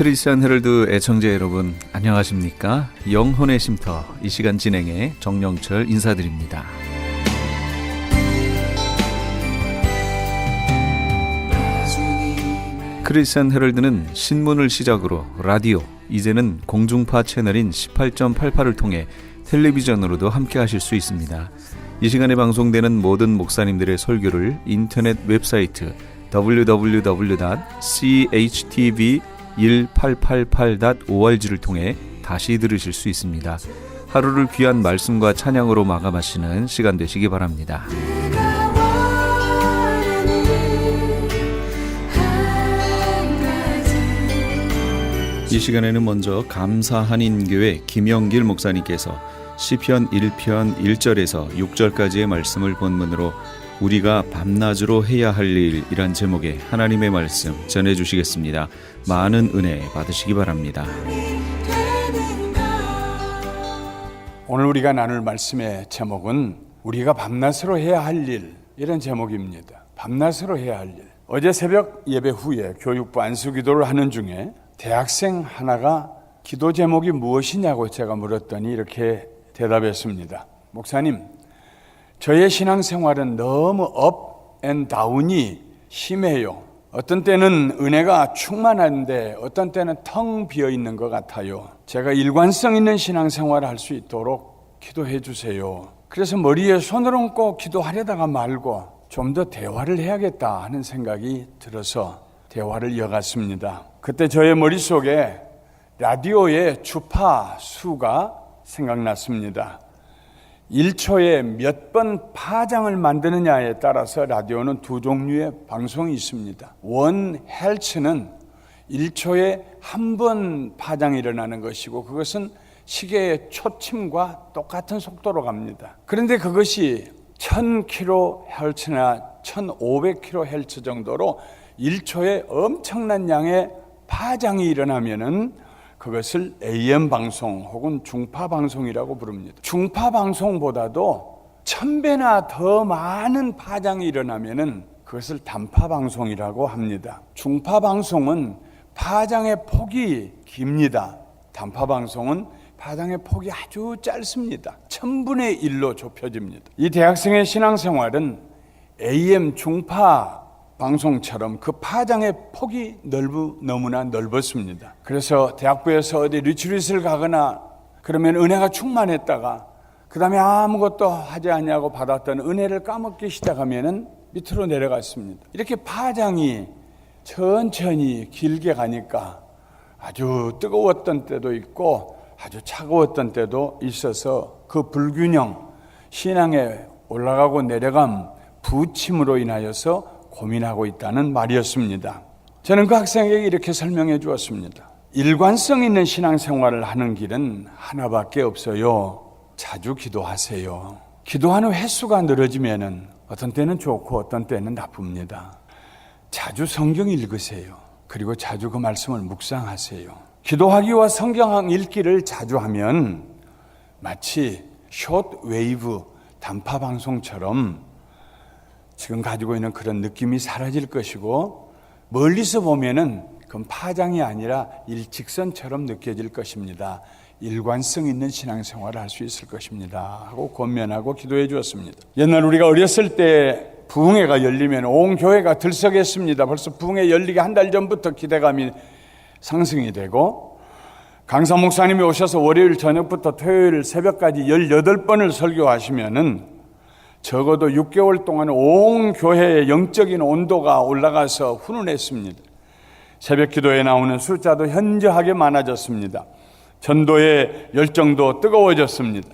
크리스천 헤럴드 애청자 여러분 안녕하십니까? 영혼의 쉼터 이 시간 진행의 정영철 인사드립니다. 크리스천 헤럴드는 신문을 시작으로 라디오, 이제는 공중파 채널인 18.88을 통해 텔레비전으로도 함께 하실 수 있습니다. 이 시간에 방송되는 모든 목사님들의 설교를 인터넷 웹사이트 www.chtv1888.org를 통해 다시 들으실 수 있습니다. 하루를 귀한 말씀과 찬양으로 마감하시는 시간 되시기 바랍니다. 이 시간에는 먼저 감사한인교회 김영길 목사님께서 시편 1편 1절에서 6절까지의 말씀을 본문으로 우리가 밤낮으로 해야 할 일이란 제목의 하나님의 말씀 전해주시겠습니다. 많은 은혜 받으시기 바랍니다. 오늘 우리가 나눌 말씀의 제목은 우리가 밤낮으로 해야 할 일, 이런 제목입니다. 밤낮으로 해야 할 일. 어제 새벽 예배 후에 교육부 안수기도를 하는 중에 대학생 하나가 기도 제목이 무엇이냐고 제가 물었더니 이렇게 대답했습니다. 목사님, 저의 신앙생활은 너무 업 앤 다운이 심해요. 어떤 때는 은혜가 충만한데 어떤 때는 텅 비어 있는 것 같아요. 제가 일관성 있는 신앙생활을 할 수 있도록 기도해 주세요. 그래서 머리에 손을 얹고 기도하려다가 말고 좀 더 대화를 해야겠다 하는 생각이 들어서 대화를 이어갔습니다. 그때 저의 머릿속에 라디오의 주파수가 생각났습니다. 1초에 몇 번 파장을 만드느냐에 따라서 라디오는 두 종류의 방송이 있습니다. 원 헬츠는 1초에 한 번 파장이 일어나는 것이고 그것은 시계의 초침과 똑같은 속도로 갑니다. 그런데 그것이 1000kHz나 1500kHz 정도로 1초에 엄청난 양의 파장이 일어나면은 그것을 AM 방송 혹은 중파 방송이라고 부릅니다. 중파 방송보다도 1000배나 더 많은 파장이 일어나면은 그것을 단파 방송이라고 합니다. 중파 방송은 파장의 폭이 깁니다. 단파 방송은 파장의 폭이 아주 짧습니다. 1000분의 1로 좁혀집니다. 이 대학생의 신앙생활은 AM 중파 방송처럼 그 파장의 폭이 너무나 넓었습니다. 그래서 대학부에서 어디 리트릿을 가거나 그러면 은혜가 충만했다가 그 다음에 아무것도 하지 않냐고 받았던 은혜를 까먹기 시작하면 밑으로 내려갔습니다. 이렇게 파장이 천천히 길게 가니까 아주 뜨거웠던 때도 있고 아주 차가웠던 때도 있어서 그 불균형, 신앙에 올라가고 내려감, 부침으로 인하여서 고민하고 있다는 말이었습니다. 저는 그 학생에게 이렇게 설명해 주었습니다. 일관성 있는 신앙생활을 하는 길은 하나밖에 없어요. 자주 기도하세요. 기도하는 횟수가 늘어지면 어떤 때는 좋고 어떤 때는 나쁩니다. 자주 성경 읽으세요. 그리고 자주 그 말씀을 묵상하세요. 기도하기와 성경 읽기를 자주 하면 마치 숏웨이브 단파 방송처럼 지금 가지고 있는 그런 느낌이 사라질 것이고 멀리서 보면은 그건 파장이 아니라 일직선처럼 느껴질 것입니다. 일관성 있는 신앙생활을 할 수 있을 것입니다 하고 권면하고 기도해 주었습니다. 옛날 우리가 어렸을 때 부흥회가 열리면 온 교회가 들썩했습니다. 벌써 부흥회 열리기 한 달 전부터 기대감이 상승이 되고 강사 목사님이 오셔서 월요일 저녁부터 토요일 새벽까지 18번을 설교하시면은 적어도 6개월 동안 온 교회의 영적인 온도가 올라가서 훈훈했습니다. 새벽 기도에 나오는 숫자도 현저하게 많아졌습니다. 전도의 열정도 뜨거워졌습니다.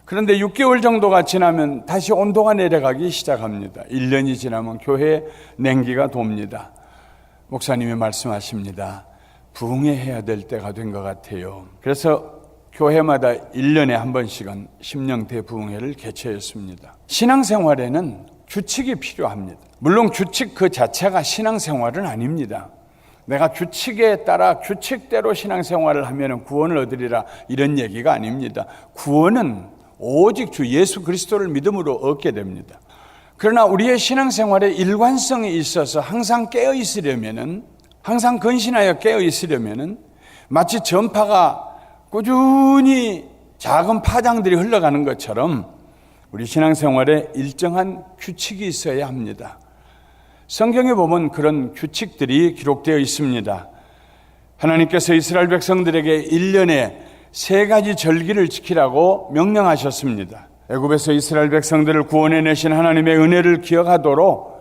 그런데 6개월 정도가 지나면 다시 온도가 내려가기 시작합니다. 1년이 지나면 교회에 냉기가 돕니다. 목사님이 말씀하십니다. 부흥해야 될 때가 된 것 같아요. 그래서 교회마다 1년에 한 번씩은 심령대 부흥회를 개최했습니다. 신앙생활에는 규칙이 필요합니다. 물론 규칙 그 자체가 신앙생활은 아닙니다. 내가 규칙에 따라 규칙대로 신앙생활을 하면 구원을 얻으리라 이런 얘기가 아닙니다. 구원은 오직 주 예수 그리스도를 믿음으로 얻게 됩니다. 그러나 우리의 신앙생활에 일관성이 있어서 항상 깨어 있으려면은, 항상 근신하여 깨어 있으려면은 마치 전파가 꾸준히 작은 파장들이 흘러가는 것처럼 우리 신앙생활에 일정한 규칙이 있어야 합니다. 성경에 보면 그런 규칙들이 기록되어 있습니다. 하나님께서 이스라엘 백성들에게 1년에 3가지 절기를 지키라고 명령하셨습니다. 애굽에서 이스라엘 백성들을 구원해내신 하나님의 은혜를 기억하도록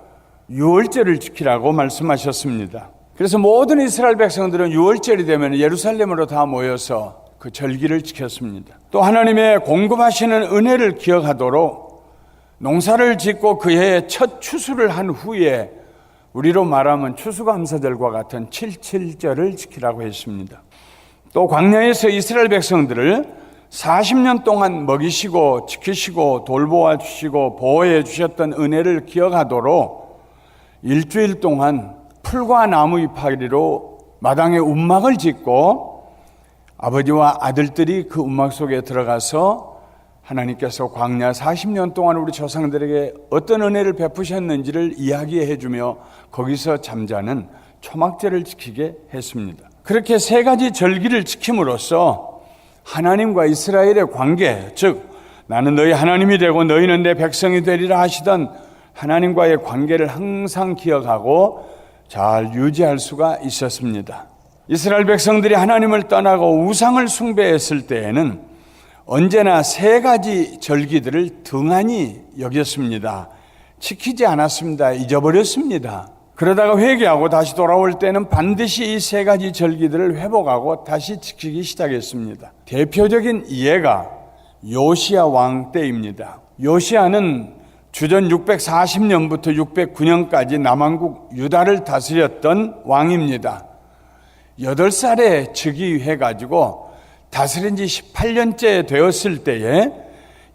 유월절을 지키라고 말씀하셨습니다. 그래서 모든 이스라엘 백성들은 유월절이 되면 예루살렘으로 다 모여서 그 절기를 지켰습니다. 또 하나님의 공급하시는 은혜를 기억하도록 농사를 짓고 그 해에 첫 추수를 한 후에 우리로 말하면 추수감사절과 같은 77절을 지키라고 했습니다. 또 광야에서 이스라엘 백성들을 40년 동안 먹이시고 지키시고 돌보아 주시고 보호해 주셨던 은혜를 기억하도록 일주일 동안 풀과 나무 이파리로 마당에 움막을 짓고 아버지와 아들들이 그 움막 속에 들어가서 하나님께서 광야 40년 동안 우리 조상들에게 어떤 은혜를 베푸셨는지를 이야기해 주며 거기서 잠자는 초막절을 지키게 했습니다. 그렇게 3가지 절기를 지킴으로써 하나님과 이스라엘의 관계, 즉 나는 너희 하나님이 되고 너희는 내 백성이 되리라 하시던 하나님과의 관계를 항상 기억하고 잘 유지할 수가 있었습니다. 이스라엘 백성들이 하나님을 떠나고 우상을 숭배했을 때에는 언제나 3가지 절기들을 등한히 여겼습니다. 지키지 않았습니다. 잊어버렸습니다. 그러다가 회개하고 다시 돌아올 때는 반드시 이 3가지 절기들을 회복하고 다시 지키기 시작했습니다. 대표적인 예가 요시야 왕 때입니다. 요시야는 주전 640년부터 609년까지 남한국 유다를 다스렸던 왕입니다. 8살에 즉위해가지고 다스린 지 18년째 되었을 때에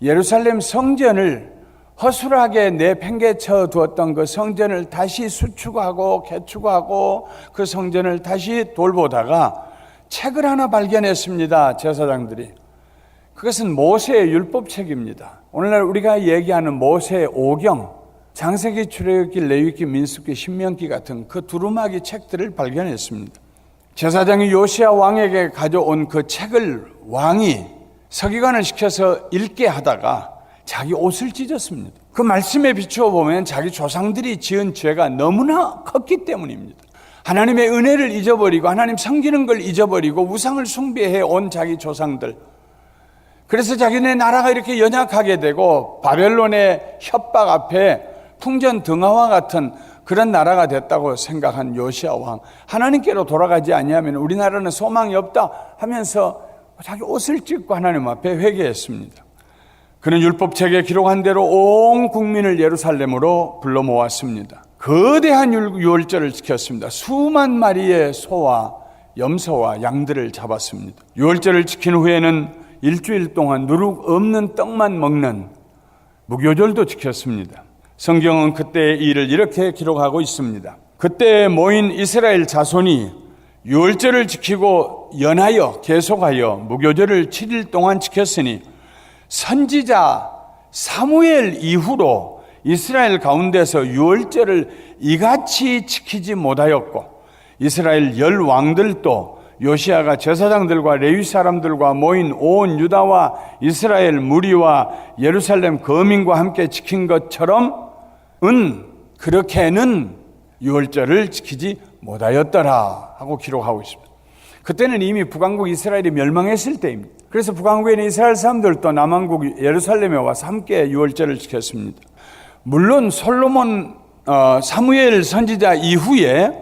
예루살렘 성전을 허술하게 내팽개쳐 두었던 그 성전을 다시 수축하고 개축하고 그 성전을 다시 돌보다가 책을 하나 발견했습니다. 제사장들이. 그것은 모세의 율법책입니다. 오늘날 우리가 얘기하는 모세의 오경, 창세기, 출애굽기, 레위기, 민수기, 신명기 같은 그 두루마기 책들을 발견했습니다. 제사장이 요시야 왕에게 가져온 그 책을 왕이 서기관을 시켜서 읽게 하다가 자기 옷을 찢었습니다. 그 말씀에 비추어 보면 자기 조상들이 지은 죄가 너무나 컸기 때문입니다. 하나님의 은혜를 잊어버리고 하나님 섬기는 걸 잊어버리고 우상을 숭배해 온 자기 조상들. 그래서 자기네 나라가 이렇게 연약하게 되고 바벨론의 협박 앞에 풍전등화와 같은 그런 나라가 됐다고 생각한 요시야 왕. 하나님께로 돌아가지 아니하면 우리나라는 소망이 없다 하면서 자기 옷을 찢고 하나님 앞에 회개했습니다. 그는 율법책에 기록한 대로 온 국민을 예루살렘으로 불러 모았습니다. 거대한 유월절을 지켰습니다. 수만 마리의 소와 염소와 양들을 잡았습니다. 유월절을 지킨 후에는 일주일 동안 누룩 없는 떡만 먹는 무교절도 지켰습니다. 성경은 그때의 일을 이렇게 기록하고 있습니다. 그때 모인 이스라엘 자손이 유월절을 지키고 연하여 계속하여 무교절을 7일 동안 지켰으니 선지자 사무엘 이후로 이스라엘 가운데서 유월절을 이같이 지키지 못하였고 이스라엘 10왕들도 요시야가 제사장들과 레위 사람들과 모인 온 유다와 이스라엘 무리와 예루살렘 거민과 함께 지킨 것처럼 그렇게는 유월절을 지키지 못하였더라 하고 기록하고 있습니다. 그때는 이미 북왕국 이스라엘이 멸망했을 때입니다. 그래서 북왕국에 있는 이스라엘 사람들도 남왕국 예루살렘에 와서 함께 유월절을 지켰습니다. 물론 솔로몬 사무엘 선지자 이후에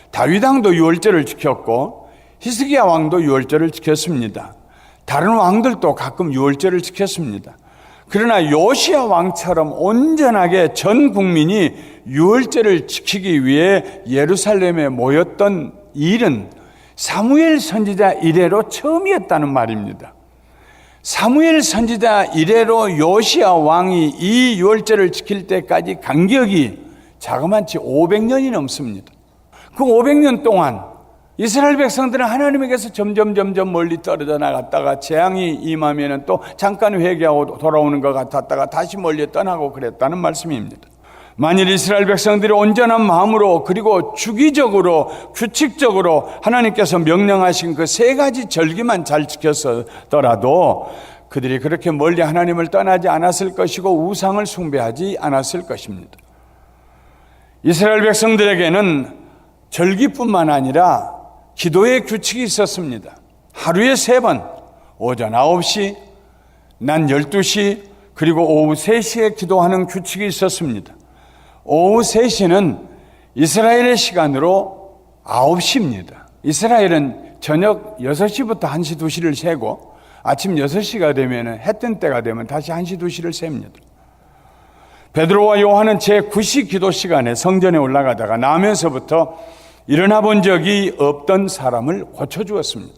다윗 왕도 유월절을 지켰고 히스기야 왕도 유월절을 지켰습니다. 다른 왕들도 가끔 유월절을 지켰습니다. 그러나 요시야 왕처럼 온전하게 전 국민이 유월절을 지키기 위해 예루살렘에 모였던 일은 사무엘 선지자 이래로 처음이었다는 말입니다. 사무엘 선지자 이래로 요시야 왕이 이 유월절을 지킬 때까지 간격이 자그마치 500년이 넘습니다. 그 500년 동안 이스라엘 백성들은 하나님에게서 점점 멀리 떨어져 나갔다가 재앙이 임하면 또 잠깐 회개하고 돌아오는 것 같았다가 다시 멀리 떠나고 그랬다는 말씀입니다. 만일 이스라엘 백성들이 온전한 마음으로 그리고 주기적으로 규칙적으로 하나님께서 명령하신 그 세 가지 절기만 잘 지켰더라도 그들이 그렇게 멀리 하나님을 떠나지 않았을 것이고 우상을 숭배하지 않았을 것입니다. 이스라엘 백성들에게는 절기뿐만 아니라 기도의 규칙이 있었습니다. 하루에 3번, 오전 9시, 낮 12시, 그리고 오후 3시에 기도하는 규칙이 있었습니다. 오후 3시는 이스라엘의 시간으로 9시입니다. 이스라엘은 저녁 6시부터 1시, 2시를 세고 아침 6시가 되면 해 뜬 때가 되면 다시 1시, 2시를 셉니다. 베드로와 요한은 제9시 기도 시간에 성전에 올라가다가 나면서부터 일어나 본 적이 없던 사람을 고쳐주었습니다.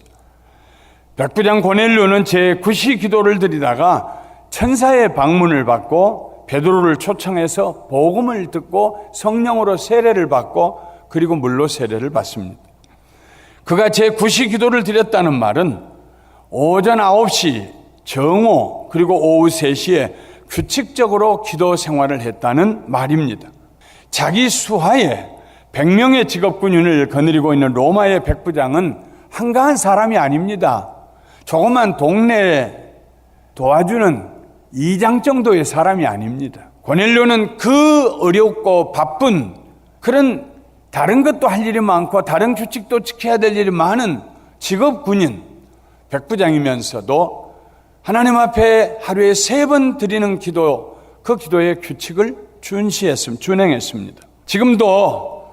백부장 고넬료는 제9시 기도를 드리다가 천사의 방문을 받고 베드로를 초청해서 복음을 듣고 성령으로 세례를 받고 그리고 물로 세례를 받습니다. 그가 제9시 기도를 드렸다는 말은 오전 9시 정오 그리고 오후 3시에 규칙적으로 기도 생활을 했다는 말입니다. 자기 수하에 100명의 직업군인을 거느리고 있는 로마의 백부장은 한가한 사람이 아닙니다. 조그만 동네에 도와주는 2장 정도의 사람이 아닙니다. 고넬료는 그 어렵고 바쁜 그런 다른 것도 할 일이 많고 다른 규칙도 지켜야 될 일이 많은 직업군인 백부장이면서도 하나님 앞에 하루에 3번 드리는 기도, 그 기도의 규칙을 준행했습니다. 지금도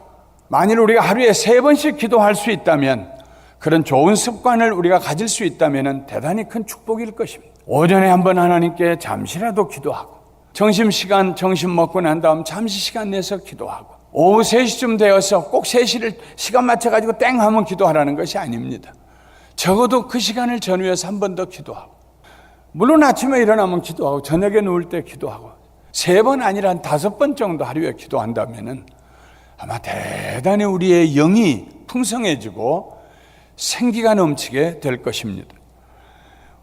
만일 우리가 하루에 3번씩 기도할 수 있다면 그런 좋은 습관을 우리가 가질 수 있다면 대단히 큰 축복일 것입니다. 오전에 한번 하나님께 잠시라도 기도하고 점심시간 점심 먹고 난 다음 잠시 시간 내서 기도하고 오후 3시쯤 되어서 꼭 3시를 시간 맞춰가지고 땡 하면 기도하라는 것이 아닙니다. 적어도 그 시간을 전후해서 한 번 더 기도하고 물론 아침에 일어나면 기도하고 저녁에 누울 때 기도하고 3번 아니라 한 5번 정도 하루에 기도한다면 아마 대단히 우리의 영이 풍성해지고 생기가 넘치게 될 것입니다.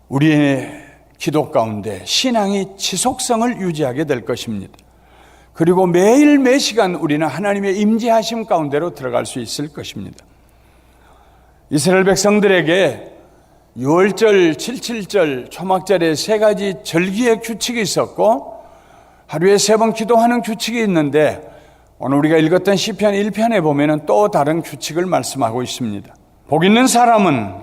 우리의 기도 가운데 신앙이 지속성을 유지하게 될 것입니다. 그리고 매일 매시간 우리는 하나님의 임재하심 가운데로 들어갈 수 있을 것입니다. 이스라엘 백성들에게 유월절, 칠칠절, 초막절에 3가지 절기의 규칙이 있었고 하루에 3번 기도하는 규칙이 있는데 오늘 우리가 읽었던 시편 1편에 보면 또 다른 규칙을 말씀하고 있습니다. 복 있는 사람은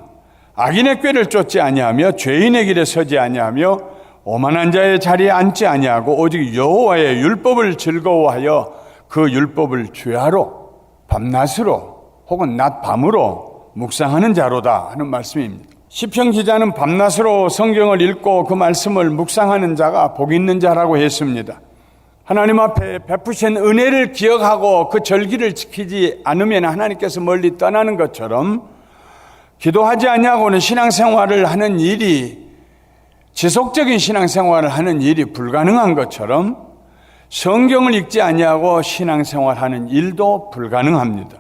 악인의 꾀를 쫓지 아니하며 죄인의 길에 서지 아니하며 오만한 자의 자리에 앉지 아니하고 오직 여호와의 율법을 즐거워하여 그 율법을 주야로 밤낮으로 혹은 낮밤으로 묵상하는 자로다 하는 말씀입니다. 시편 기자는 밤낮으로 성경을 읽고 그 말씀을 묵상하는 자가 복 있는 자라고 했습니다. 하나님 앞에 베푸신 은혜를 기억하고 그 절기를 지키지 않으면 하나님께서 멀리 떠나는 것처럼 기도하지 아니하고는 신앙생활을 하는 일이 지속적인 신앙생활을 하는 일이 불가능한 것처럼 성경을 읽지 아니하고 신앙생활하는 일도 불가능합니다.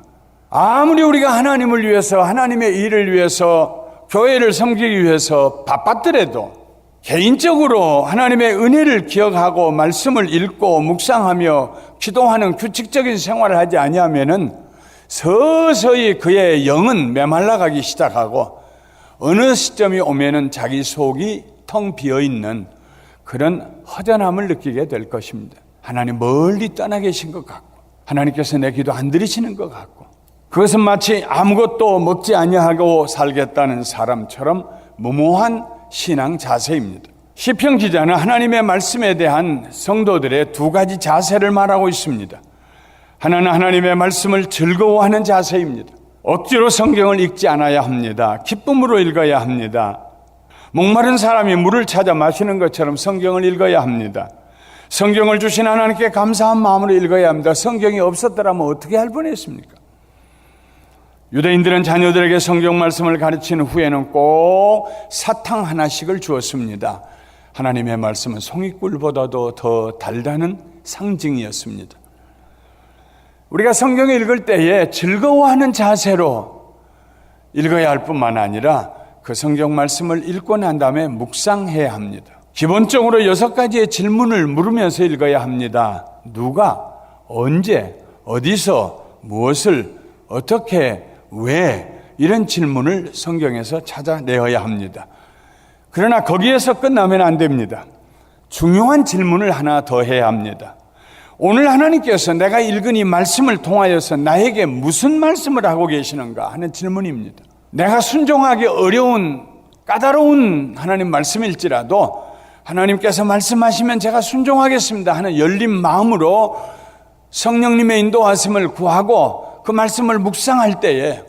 아무리 우리가 하나님을 위해서 하나님의 일을 위해서 교회를 섬기기 위해서 바빴더라도 개인적으로 하나님의 은혜를 기억하고 말씀을 읽고 묵상하며 기도하는 규칙적인 생활을 하지 아니하면은 서서히 그의 영은 메말라가기 시작하고 어느 시점이 오면은 자기 속이 텅 비어있는 그런 허전함을 느끼게 될 것입니다. 하나님 멀리 떠나 계신 것 같고 하나님께서 내 기도 안 들으시는 것 같고 그것은 마치 아무것도 먹지 아니하고 살겠다는 사람처럼 무모한 신앙 자세입니다. 시편 기자는 하나님의 말씀에 대한 성도들의 2가지 자세를 말하고 있습니다. 하나는 하나님의 말씀을 즐거워하는 자세입니다. 억지로 성경을 읽지 않아야 합니다. 기쁨으로 읽어야 합니다. 목마른 사람이 물을 찾아 마시는 것처럼 성경을 읽어야 합니다. 성경을 주신 하나님께 감사한 마음으로 읽어야 합니다. 성경이 없었더라면 어떻게 할 뻔했습니까? 유대인들은 자녀들에게 성경 말씀을 가르친 후에는 꼭 사탕 하나씩을 주었습니다. 하나님의 말씀은 송이꿀보다도 더 달다는 상징이었습니다. 우리가 성경을 읽을 때에 즐거워하는 자세로 읽어야 할 뿐만 아니라 그 성경 말씀을 읽고 난 다음에 묵상해야 합니다. 기본적으로 6가지의 질문을 물으면서 읽어야 합니다. 누가? 언제, 어디서, 무엇을, 어떻게, 왜 이런 질문을 성경에서 찾아내어야 합니다. 그러나 거기에서 끝나면 안 됩니다. 중요한 질문을 하나 더 해야 합니다. 오늘 하나님께서 내가 읽은 이 말씀을 통하여서 나에게 무슨 말씀을 하고 계시는가 하는 질문입니다. 내가 순종하기 어려운 까다로운 하나님 말씀일지라도 하나님께서 말씀하시면 제가 순종하겠습니다 하는 열린 마음으로 성령님의 인도하심을 구하고 그 말씀을 묵상할 때에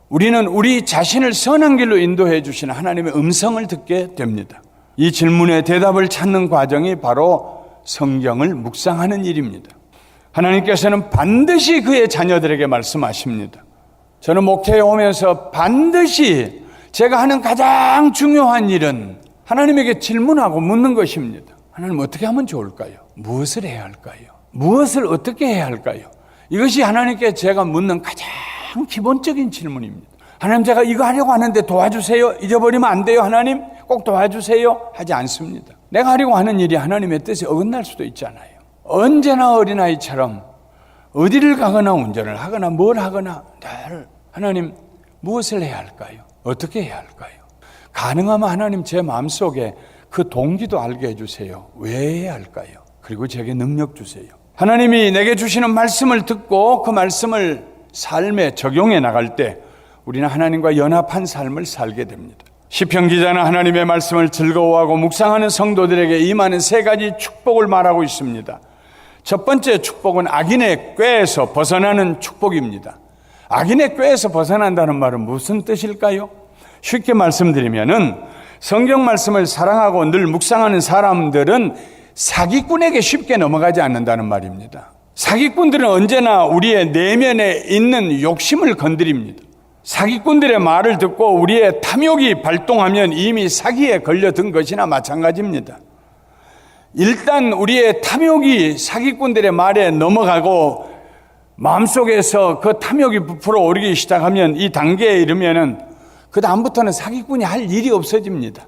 우리는 우리 자신을 선한 길로 인도해 주시는 하나님의 음성을 듣게 됩니다. 이 질문에 대답을 찾는 과정이 바로 성경을 묵상하는 일입니다. 하나님께서는 반드시 그의 자녀들에게 말씀하십니다. 저는 목회에 오면서 반드시 제가 하는 가장 중요한 일은 하나님에게 질문하고 묻는 것입니다. 하나님 어떻게 하면 좋을까요? 무엇을 해야 할까요? 무엇을 어떻게 해야 할까요? 이것이 하나님께 제가 묻는 가장 기본적인 질문입니다. 하나님 제가 이거 하려고 하는데 도와주세요. 잊어버리면 안 돼요. 하나님 꼭 도와주세요. 하지 않습니다. 내가 하려고 하는 일이 하나님의 뜻에 어긋날 수도 있잖아요. 언제나 어린아이처럼 어디를 가거나 운전을 하거나 뭘 하거나 늘 하나님 무엇을 해야 할까요? 어떻게 해야 할까요? 가능하면 하나님 제 마음속에 그 동기도 알게 해주세요. 왜 해야 할까요? 그리고 제게 능력 주세요. 하나님이 내게 주시는 말씀을 듣고 그 말씀을 삶에 적용해 나갈 때 우리는 하나님과 연합한 삶을 살게 됩니다. 시편 기자는 하나님의 말씀을 즐거워하고 묵상하는 성도들에게 임하는 세 가지 축복을 말하고 있습니다. 첫 번째 축복은 악인의 꾀에서 벗어나는 축복입니다. 악인의 꾀에서 벗어난다는 말은 무슨 뜻일까요? 쉽게 말씀드리면은 성경 말씀을 사랑하고 늘 묵상하는 사람들은 사기꾼에게 쉽게 넘어가지 않는다는 말입니다. 사기꾼들은 언제나 우리의 내면에 있는 욕심을 건드립니다. 사기꾼들의 말을 듣고 우리의 탐욕이 발동하면 이미 사기에 걸려든 것이나 마찬가지입니다. 일단 우리의 탐욕이 사기꾼들의 말에 넘어가고 마음속에서 그 탐욕이 부풀어 오르기 시작하면 이 단계에 이르면은 그 다음부터는 사기꾼이 할 일이 없어집니다.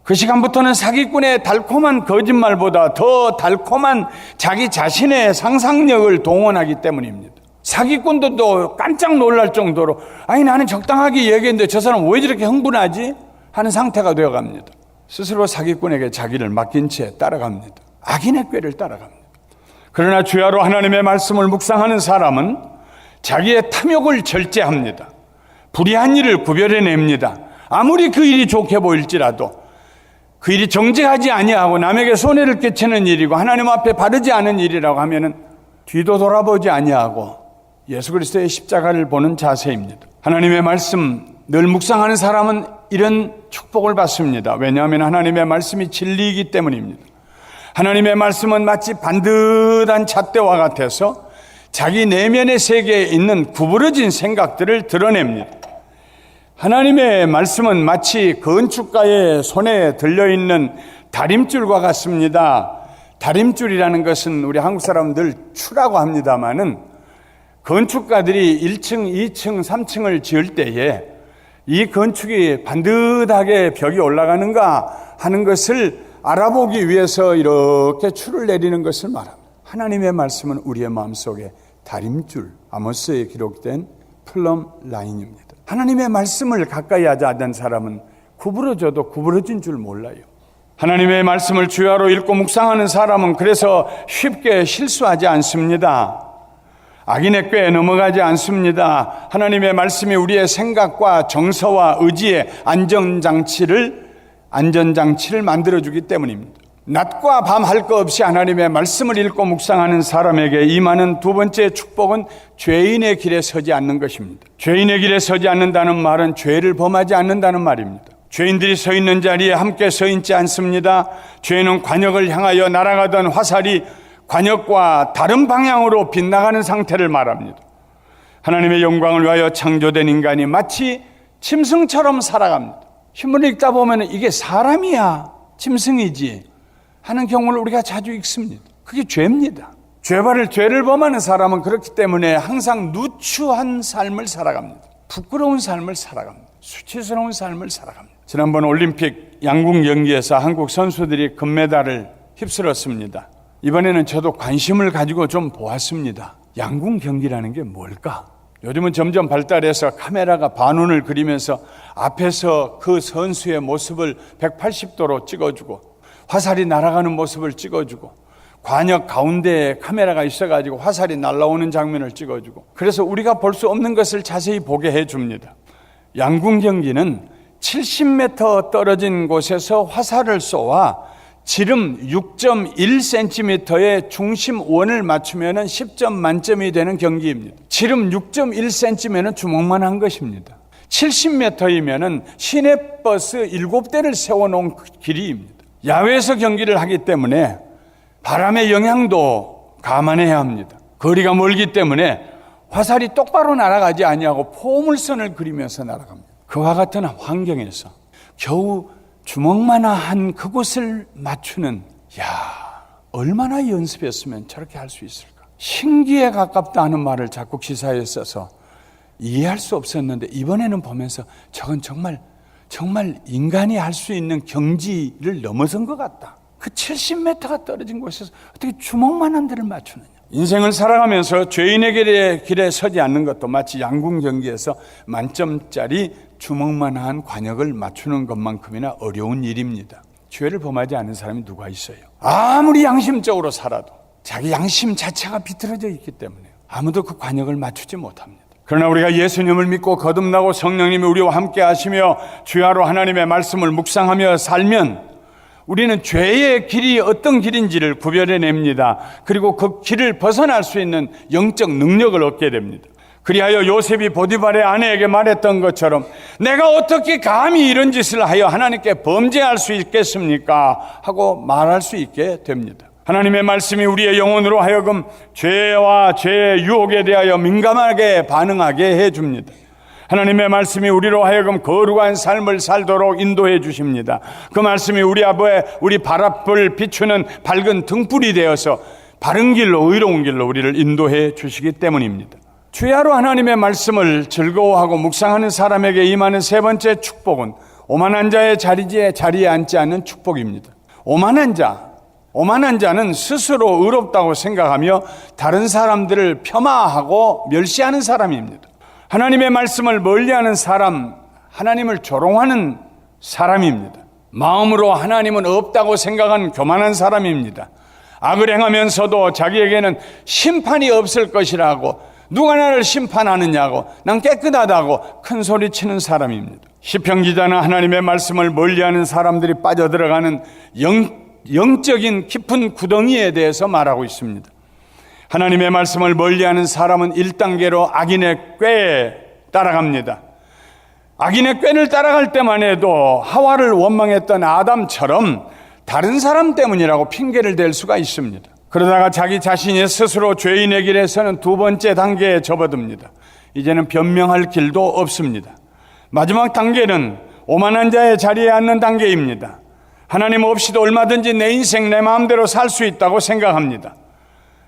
그 시간부터는 사기꾼의 달콤한 거짓말보다 더 달콤한 자기 자신의 상상력을 동원하기 때문입니다. 사기꾼들도 깜짝 놀랄 정도로 아니 나는 적당하게 얘기했는데 저 사람 왜 저렇게 흥분하지? 하는 상태가 되어갑니다. 스스로 사기꾼에게 자기를 맡긴 채 따라갑니다. 악인의 꾀를 따라갑니다. 그러나 주야로 하나님의 말씀을 묵상하는 사람은 자기의 탐욕을 절제합니다. 불의한 일을 구별해냅니다. 아무리 그 일이 좋게 보일지라도 그 일이 정직하지 아니하고 남에게 손해를 끼치는 일이고 하나님 앞에 바르지 않은 일이라고 하면은 뒤도 돌아보지 아니하고 예수 그리스도의 십자가를 보는 자세입니다. 하나님의 말씀 늘 묵상하는 사람은 이런 축복을 받습니다. 왜냐하면 하나님의 말씀이 진리이기 때문입니다. 하나님의 말씀은 마치 반듯한 잣대와 같아서 자기 내면의 세계에 있는 구부러진 생각들을 드러냅니다. 하나님의 말씀은 마치 건축가의 손에 들려있는 다림줄과 같습니다. 다림줄이라는 것은 우리 한국 사람들 추라고 합니다마는 건축가들이 1층, 2층, 3층을 지을 때에 이 건축이 반듯하게 벽이 올라가는가 하는 것을 알아보기 위해서 이렇게 줄을 내리는 것을 말합니다. 하나님의 말씀은 우리의 마음속에 다림줄, 아모스에 기록된 플럼 라인입니다. 하나님의 말씀을 가까이 하지 않는 사람은 구부러져도 구부러진 줄 몰라요. 하나님의 말씀을 주야로 읽고 묵상하는 사람은 그래서 쉽게 실수하지 않습니다. 악인의 꾀에 넘어가지 않습니다. 하나님의 말씀이 우리의 생각과 정서와 의지의 안전장치를 만들어주기 때문입니다. 낮과 밤 할 것 없이 하나님의 말씀을 읽고 묵상하는 사람에게 임하는 두 번째 축복은 죄인의 길에 서지 않는 것입니다. 죄인의 길에 서지 않는다는 말은 죄를 범하지 않는다는 말입니다. 죄인들이 서 있는 자리에 함께 서 있지 않습니다. 죄는 관역을 향하여 날아가던 화살이 관역과 다른 방향으로 빗나가는 상태를 말합니다. 하나님의 영광을 위하여 창조된 인간이 마치 짐승처럼 살아갑니다. 신문을 읽다 보면 이게 사람이야 짐승이지 하는 경우를 우리가 자주 읽습니다. 그게 죄입니다. 죄를 범하는 사람은 그렇기 때문에 항상 누추한 삶을 살아갑니다. 부끄러운 삶을 살아갑니다. 수치스러운 삶을 살아갑니다. 지난번 올림픽 양궁 경기에서 한국 선수들이 금메달을 휩쓸었습니다. 이번에는 저도 관심을 가지고 좀 보았습니다. 양궁 경기라는 게 뭘까? 요즘은 점점 발달해서 카메라가 반원을 그리면서 앞에서 그 선수의 모습을 180도로 찍어주고 화살이 날아가는 모습을 찍어주고 관역 가운데에 카메라가 있어가지고 화살이 날아오는 장면을 찍어주고 그래서 우리가 볼 수 없는 것을 자세히 보게 해줍니다. 양궁 경기는 70m 떨어진 곳에서 화살을 쏘아 지름 6.1cm의 중심원을 맞추면 10점 만점이 되는 경기입니다. 지름 6.1cm면 주먹만 한 것입니다. 70m이면 시내버스 7대를 세워놓은 길이입니다. 야외에서 경기를 하기 때문에 바람의 영향도 감안해야 합니다. 거리가 멀기 때문에 화살이 똑바로 날아가지 아니하고 포물선을 그리면서 날아갑니다. 그와 같은 환경에서 겨우 주먹만한 그곳을 맞추는, 얼마나 연습했으면 저렇게 할 수 있을까? 신기에 가깝다 하는 말을 자꾸 기사에 써서 이해할 수 없었는데 이번에는 보면서 저건 정말 인간이 할 수 있는 경지를 넘어선 것 같다. 그 70m가 떨어진 곳에서 어떻게 주먹만한 데를 맞추느냐. 인생을 살아가면서 죄인의 길에 서지 않는 것도 마치 양궁 경기에서 만점짜리 주먹만한 관역을 맞추는 것만큼이나 어려운 일입니다. 죄를 범하지 않은 사람이 누가 있어요? 아무리 양심적으로 살아도 자기 양심 자체가 비틀어져 있기 때문에 아무도 그 관역을 맞추지 못합니다. 그러나 우리가 예수님을 믿고 거듭나고 성령님이 우리와 함께 하시며 주야로 하나님의 말씀을 묵상하며 살면 우리는 죄의 길이 어떤 길인지를 구별해냅니다. 그리고 그 길을 벗어날 수 있는 영적 능력을 얻게 됩니다. 그리하여 요셉이 보디발의 아내에게 말했던 것처럼 내가 어떻게 감히 이런 짓을 하여 하나님께 범죄할 수 있겠습니까? 하고 말할 수 있게 됩니다. 하나님의 말씀이 우리의 영혼으로 하여금 죄와 죄의 유혹에 대하여 민감하게 반응하게 해줍니다. 하나님의 말씀이 우리로 하여금 거룩한 삶을 살도록 인도해 주십니다. 그 말씀이 우리 발 앞을 비추는 밝은 등불이 되어서 바른 길로 의로운 길로 우리를 인도해 주시기 때문입니다. 주야로 하나님의 말씀을 즐거워하고 묵상하는 사람에게 임하는 세 번째 축복은 오만한 자의 자리에 앉지 않는 축복입니다. 오만한 자는 스스로 의롭다고 생각하며 다른 사람들을 폄하하고 멸시하는 사람입니다. 하나님의 말씀을 멀리하는 사람, 하나님을 조롱하는 사람입니다. 마음으로 하나님은 없다고 생각하는 교만한 사람입니다. 악을 행하면서도 자기에게는 심판이 없을 것이라고, 누가 나를 심판하느냐고, 난 깨끗하다고 큰 소리치는 사람입니다. 시편 기자는 하나님의 말씀을 멀리하는 사람들이 빠져들어가는 영적인 깊은 구덩이에 대해서 말하고 있습니다. 하나님의 말씀을 멀리하는 사람은 1단계로 악인의 꾀에 따라갑니다. 악인의 꾀를 따라갈 때만 해도 하와를 원망했던 아담처럼 다른 사람 때문이라고 핑계를 댈 수가 있습니다. 그러다가 자기 자신이 스스로 죄인의 길에서는 두 번째 단계에 접어듭니다. 이제는 변명할 길도 없습니다. 마지막 단계는 오만한 자의 자리에 앉는 단계입니다. 하나님 없이도 얼마든지 내 인생 내 마음대로 살 수 있다고 생각합니다.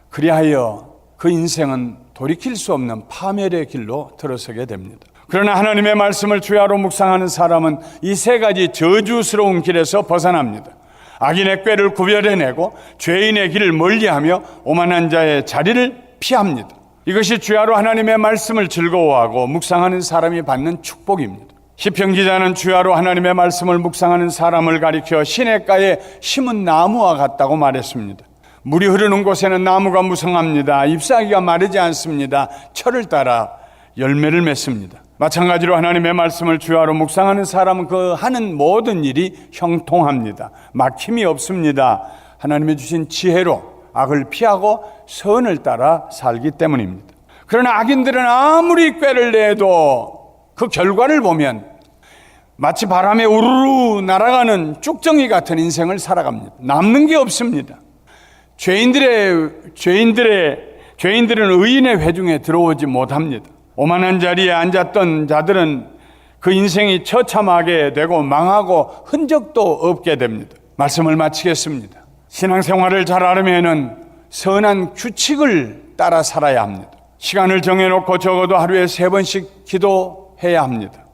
그리하여 그 인생은 돌이킬 수 없는 파멸의 길로 들어서게 됩니다. 그러나 하나님의 말씀을 주야로 묵상하는 사람은 이 세 가지 저주스러운 길에서 벗어납니다. 악인의 꾀를 구별해내고 죄인의 길을 멀리하며 오만한 자의 자리를 피합니다. 이것이 주야로 하나님의 말씀을 즐거워하고 묵상하는 사람이 받는 축복입니다. 시편 기자는 주야로 하나님의 말씀을 묵상하는 사람을 가리켜 시냇가에 심은 나무와 같다고 말했습니다. 물이 흐르는 곳에는 나무가 무성합니다. 잎사귀가 마르지 않습니다. 철을 따라 열매를 맺습니다. 마찬가지로 하나님의 말씀을 주야로 묵상하는 사람은 그 하는 모든 일이 형통합니다. 막힘이 없습니다. 하나님이 주신 지혜로 악을 피하고 선을 따라 살기 때문입니다. 그러나 악인들은 아무리 꾀를 내도 그 결과를 보면 마치 바람에 우르르 날아가는 쭉정이 같은 인생을 살아갑니다. 남는 게 없습니다. 죄인들은 의인의 회중에 들어오지 못합니다. 오만한 자리에 앉았던 자들은 그 인생이 처참하게 되고 망하고 흔적도 없게 됩니다. 말씀을 마치겠습니다. 신앙생활을 잘하려면 선한 규칙을 따라 살아야 합니다. 시간을 정해놓고 적어도 하루에 3번씩 기도해야 합니다.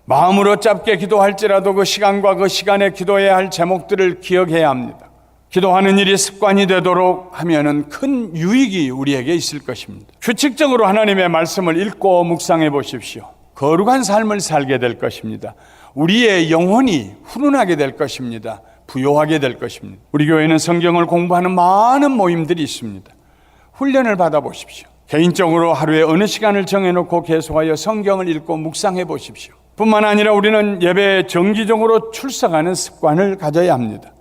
마음으로 짧게 기도할지라도 그 시간과 그 시간에 기도해야 할 제목들을 기억해야 합니다. 기도하는 일이 습관이 되도록 하면은 큰 유익이 우리에게 있을 것입니다. 규칙적으로 하나님의 말씀을 읽고 묵상해 보십시오. 거룩한 삶을 살게 될 것입니다. 우리의 영혼이 훈훈하게 될 것입니다. 부요하게 될 것입니다. 우리 교회는 성경을 공부하는 많은 모임들이 있습니다. 훈련을 받아보십시오. 개인적으로 하루에 어느 시간을 정해놓고 계속하여 성경을 읽고 묵상해 보십시오. 뿐만 아니라 우리는 예배에 정기적으로 출석하는 습관을 가져야 합니다.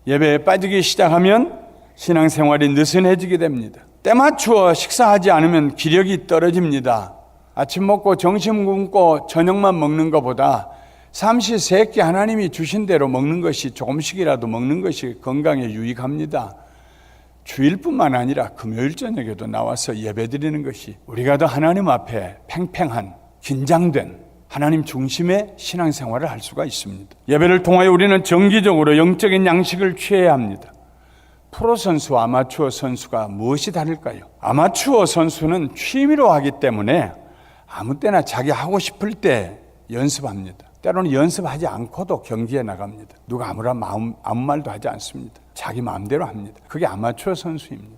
예배에 빠지기 시작하면 신앙생활이 느슨해지게 됩니다. 때 맞추어 식사하지 않으면 기력이 떨어집니다. 아침 먹고 점심 굶고 저녁만 먹는 것보다 삼시세끼 하나님이 주신 대로 먹는 것이, 조금씩이라도 먹는 것이 건강에 유익합니다. 주일뿐만 아니라 금요일 저녁에도 나와서 예배드리는 것이 우리가 더 하나님 앞에 팽팽한, 긴장된 하나님 중심의 신앙생활을 할 수가 있습니다. 예배를 통하여 우리는 정기적으로 영적인 양식을 취해야 합니다. 프로선수와 아마추어 선수가 무엇이 다를까요? 아마추어 선수는 취미로 하기 때문에 아무 때나 자기 하고 싶을 때 연습합니다. 때로는 연습하지 않고도 경기에 나갑니다. 누가 아무 말도 하지 않습니다. 자기 마음대로 합니다. 그게 아마추어 선수입니다.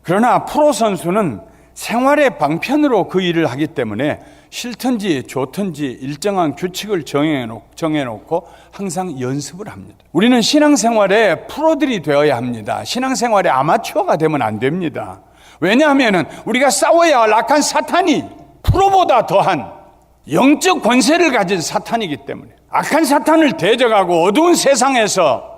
그러나 프로 선수는 생활의 방편으로 그 일을 하기 때문에 싫든지 좋든지 일정한 규칙을 정해놓고 항상 연습을 합니다. 우리는 신앙생활에 프로들이 되어야 합니다. 신앙생활에 아마추어가 되면 안 됩니다. 왜냐하면 우리가 싸워야 할 악한 사탄이 프로보다 더한 영적 권세를 가진 사탄이기 때문에 악한 사탄을 대적하고 어두운 세상에서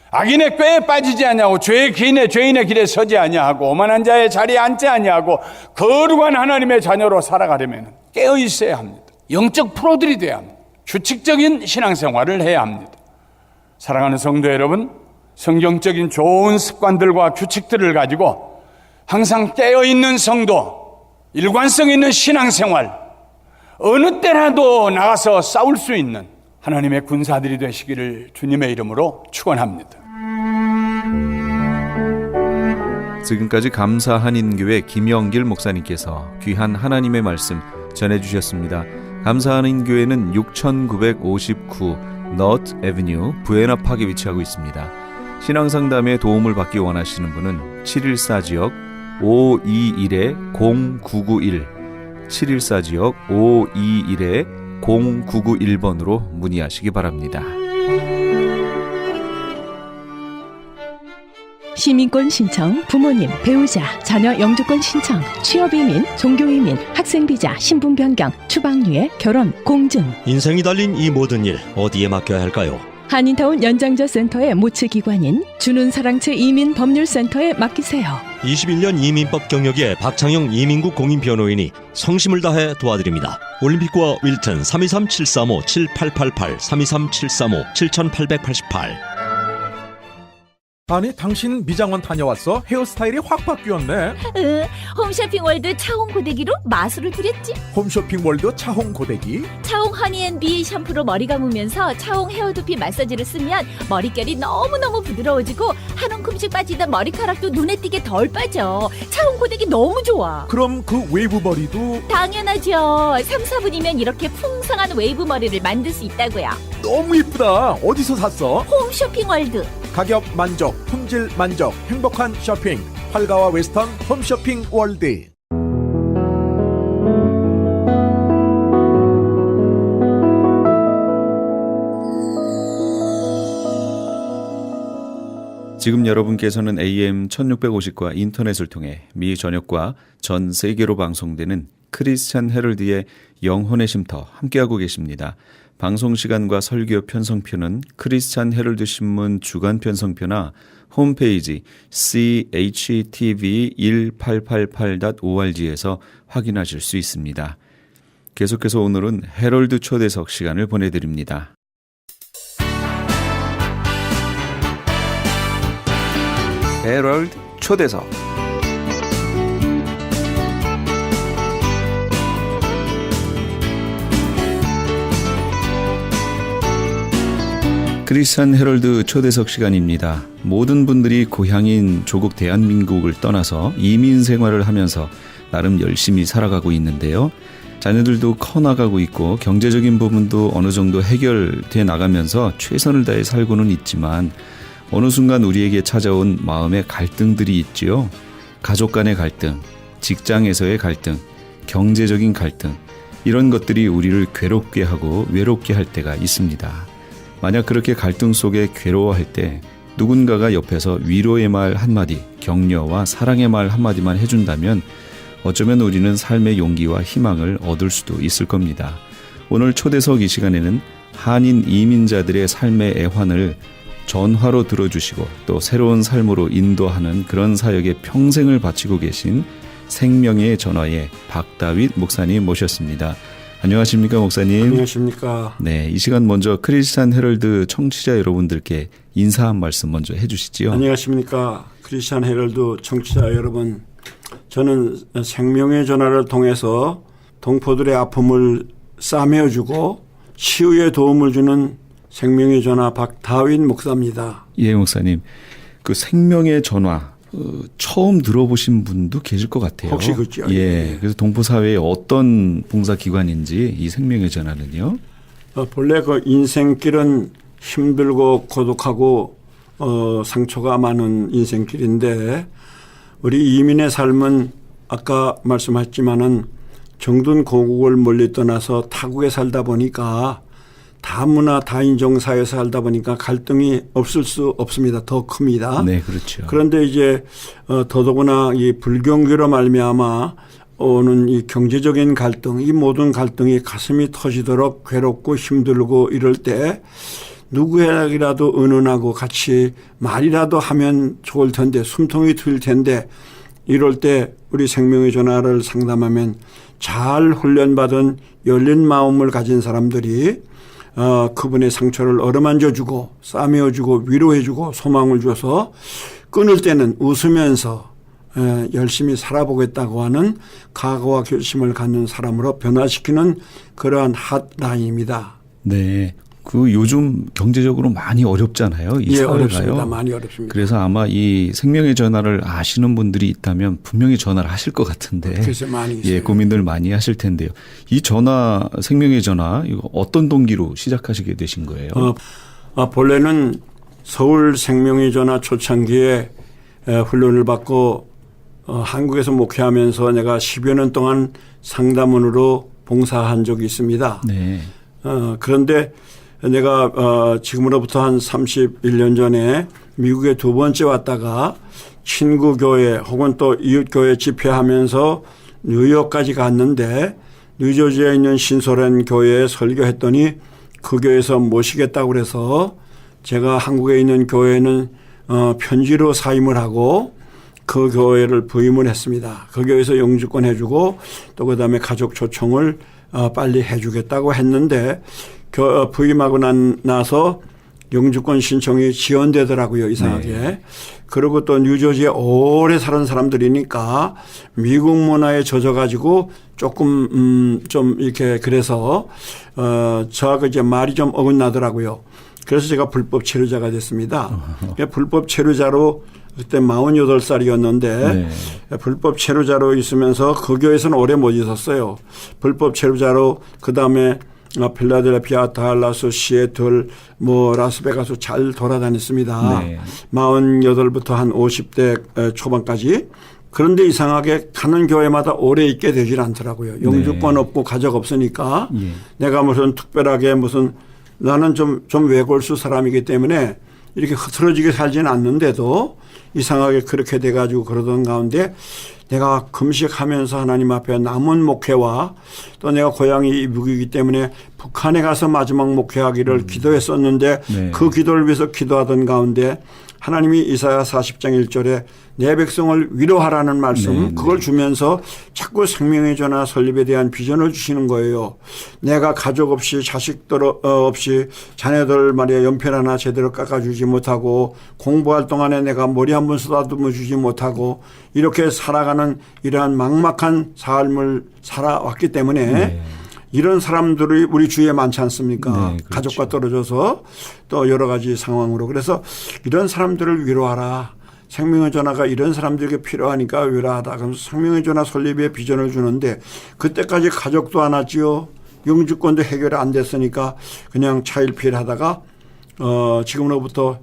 악인의 꾀에 빠지지 아니하고 죄의 죄인의 길에 서지 아니하고 오만한 자의 자리에 앉지 아니하고 거룩한 하나님의 자녀로 살아가려면 깨어 있어야 합니다. 영적 프로들이 돼야 합니다. 규칙적인 신앙생활을 해야 합니다. 사랑하는 성도 여러분, 성경적인 좋은 습관들과 규칙들을 가지고 항상 깨어 있는 성도, 일관성 있는 신앙생활, 어느 때라도 나가서 싸울 수 있는 하나님의 군사들이 되시기를 주님의 이름으로 축원합니다. 지금까지 감사 한인교회 김영길 목사님께서 귀한 하나님의 말씀 전해주셨습니다. 감사 한인교회는 6959 너트 애비뉴 부에나팍에 위치하고 있습니다. 신앙상담에 도움을 받기 원하시는 분은 714지역 521-0991 714지역 521-0991번으로 문의하시기 바랍니다. 시민권 신청, 부모님, 배우자, 자녀 영주권 신청, 취업이민, 종교이민, 학생비자, 신분 변경, 추방유예, 결혼, 공증. 인생이 달린 이 모든 일 어디에 맡겨야 할까요? 한인타운 연장자 센터의 모츠기관인 주눈사랑채 이민법률센터에 맡기세요. 21년 이민법 경력의 박창영 이민국 공인변호인이 성심을 다해 도와드립니다. 올림픽과 윌튼 323-735-7888 323-735-7888. 아니 당신 미장원 다녀왔어? 헤어스타일이 확 바뀌었네. 홈쇼핑월드 차홍 고데기로 마술을 부렸지. 홈쇼핑월드 차홍 고데기. 차홍 허니앤비 샴푸로 머리 감으면서 차홍 헤어두피 마사지를 쓰면 머릿결이 너무너무 부드러워지고 한 움큼씩 빠지던 머리카락도 눈에 띄게 덜 빠져. 차홍 고데기 너무 좋아. 그럼 그 웨이브 머리도 당연하죠. 3, 4분이면 이렇게 풍성한 웨이브 머리를 만들 수 있다고요. 너무 이쁘다. 어디서 샀어? 홈쇼핑월드. 가격 만족, 품질 만족, 행복한 쇼핑. 활가와 웨스턴 홈쇼핑 월드. 지금 여러분께서는 AM 1650과 인터넷을 통해 미 전역과 전 세계로 방송되는 크리스찬 헤럴드의 영혼의 쉼터 함께하고 계십니다. 방송 시간과 설교 편성표는 크리스찬 헤럴드 신문 주간 편성표나 홈페이지 chtv1888.org에서 확인하실 수 있습니다. 계속해서 오늘은 헤럴드 초대석 시간을 보내드립니다. 헤럴드 초대석. 크리스찬 헤럴드 초대석 시간입니다. 모든 분들이 고향인 조국 대한민국을 떠나서 이민 생활을 하면서 나름 열심히 살아가고 있는데요. 자녀들도 커나가고 있고 경제적인 부분도 어느 정도 해결돼 나가면서 최선을 다해 살고는 있지만 어느 순간 우리에게 찾아온 마음의 갈등들이 있지요. 가족 간의 갈등, 직장에서의 갈등, 경제적인 갈등, 이런 것들이 우리를 괴롭게 하고 외롭게 할 때가 있습니다. 만약 그렇게 갈등 속에 괴로워할 때 누군가가 옆에서 위로의 말 한마디, 격려와 사랑의 말 한마디만 해준다면 어쩌면 우리는 삶의 용기와 희망을 얻을 수도 있을 겁니다. 오늘 초대석 이 시간에는 한인 이민자들의 삶의 애환을 전화로 들어주시고 또 새로운 삶으로 인도하는 그런 사역에 평생을 바치고 계신 생명의 전화의 박다윗 목사님 모셨습니다. 안녕하십니까, 목사님? 안녕하십니까. 네, 이 시간 먼저 크리스찬 헤럴드 청취자 여러분들께 인사 한 말씀 먼저 해주시지요. 안녕하십니까. 크리스찬 헤럴드 청취자 여러분. 저는 생명의 전화를 통해서 동포들의 아픔을 싸매어주고 치유에 도움을 주는 생명의 전화 박다윗 목사입니다. 예, 목사님. 그 생명의 전화 처음 들어보신 분도 계실 것 같아요. 혹시 그렇죠? 예. 그래서 동포 사회의 어떤 봉사 기관인지 이 생명의 전화는요. 본래 그 인생길은 힘들고 고독하고 상처가 많은 인생길인데 우리 이민의 삶은 아까 말씀하셨지만은 정든 고국을 멀리 떠나서 타국에 살다 보니까 다문화 다인종 사회에 살다 보니까 갈등이 없을 수 없습니다. 더 큽니다. 네, 그렇죠. 그런데 이제 더더구나 이 불경기로 말미암아 오는 이 경제적인 갈등, 이 모든 갈등이 가슴이 터지도록 괴롭고 힘들고 이럴 때 누구에게라도 은은하고 같이 말이라도 하면 좋을 텐데 숨통이 트일 텐데 이럴 때 우리 생명의 전화를 상담하면 잘 훈련받은 열린 마음을 가진 사람들이 그분의 상처를 어루만져주고 싸매어주고 위로해주고 소망을 줘서 끊을 때는 웃으면서 열심히 살아보겠다고 하는 각오와 결심을 갖는 사람으로 변화시키는 그러한 핫라인입니다. 네. 그 요즘 경제적으로 많이 어렵잖아요. 이 사회가요. 어렵습니다. 많이 어렵습니다. 그래서 아마 이 생명의 전화를 아시는 분들이 있다면 분명히 전화를 하실 것 같은데. 그래서 많이 있어요. 예, 고민들 많이 하실 텐데요. 이 전화, 생명의 전화, 이거 어떤 동기로 시작하시게 되신 거예요? 본래는 서울 생명의 전화 초창기에 훈련을 받고 한국에서 목회하면서 내가 10여 년 동안 상담원으로 봉사한 적이 있습니다. 네. 그런데 내가 지금으로부터 한 31년 전에 미국에 두 번째 왔다가 친구 교회 혹은 또 이웃 교회 집회하면서 뉴욕까지 갔는데 뉴저지에 있는 신소련 교회에 설교했더니 그 교회에서 모시겠다고 그래서 제가 한국에 있는 교회는 편지로 사임을 하고 그 교회를 부임을 했습니다. 그 교회에서 영주권 해주고 또 그다음에 가족 초청을 빨리 해주겠다고 했는데 부임하고 나서 영주권 신청이 지연되더라고요. 이상하게. 네. 그리고 또 뉴저지에 오래 사는 사람들이니까 미국 문화에 젖어가지고 조금 좀 이렇게 그래서 저하고 이제 말이 좀 어긋나더라고요. 그래서 제가 불법 체류자가 됐습니다. 불법 체류자로 그때 48살이었는데 네. 불법 체류자로 있으면서 그 교회에서는 오래 못 있었어요. 불법 체류자로 그다음에 필라델피아, 달라스, 시애틀, 라스베가스 잘 돌아다녔습니다. 네. 48부터 한 50대 초반까지. 그런데 이상하게 가는 교회마다 오래 있게 되질 않더라고요. 영주권 네. 없고 가족 없으니까 내가 무슨 특별하게 나는 좀 외골수 사람이기 때문에 이렇게 흐트러지게 살지는 않는데도 이상하게 그렇게 돼가지고 그러던 가운데 내가 금식하면서 하나님 앞에 남은 목회와 또 내가 고향이 미국이기 때문에 북한에 가서 마지막 목회하기를 기도했었는데 네. 그 기도를 위해서 기도하던 가운데 하나님이 이사야 40장 1절에 내 백성을 위로하라는 말씀 네, 그걸 주면서 자꾸 생명의 전화 설립에 대한 비전을 주시는 거예요. 내가 가족 없이 자식들 없이 자녀들 말이야 연필 하나 제대로 깎아주지 못하고 공부할 동안에 내가 머리 한 번 쓰다듬어 주지 못하고 이렇게 살아가는 이러한 막막한 삶을 살아왔기 때문에 네. 이런 사람들이 우리 주위에 많지 않습니까? 네, 그렇죠. 가족과 떨어져서 또 여러 가지 상황으로. 그래서 이런 사람들을 위로하라. 생명의 전화가 이런 사람들에게 필요하니까 위로하다. 그러면서 생명의 전화 설립에 비전을 주는데 그때까지 가족도 안 왔지요. 영주권도 해결이 안 됐으니까 그냥 차일피일 하다가 지금으로부터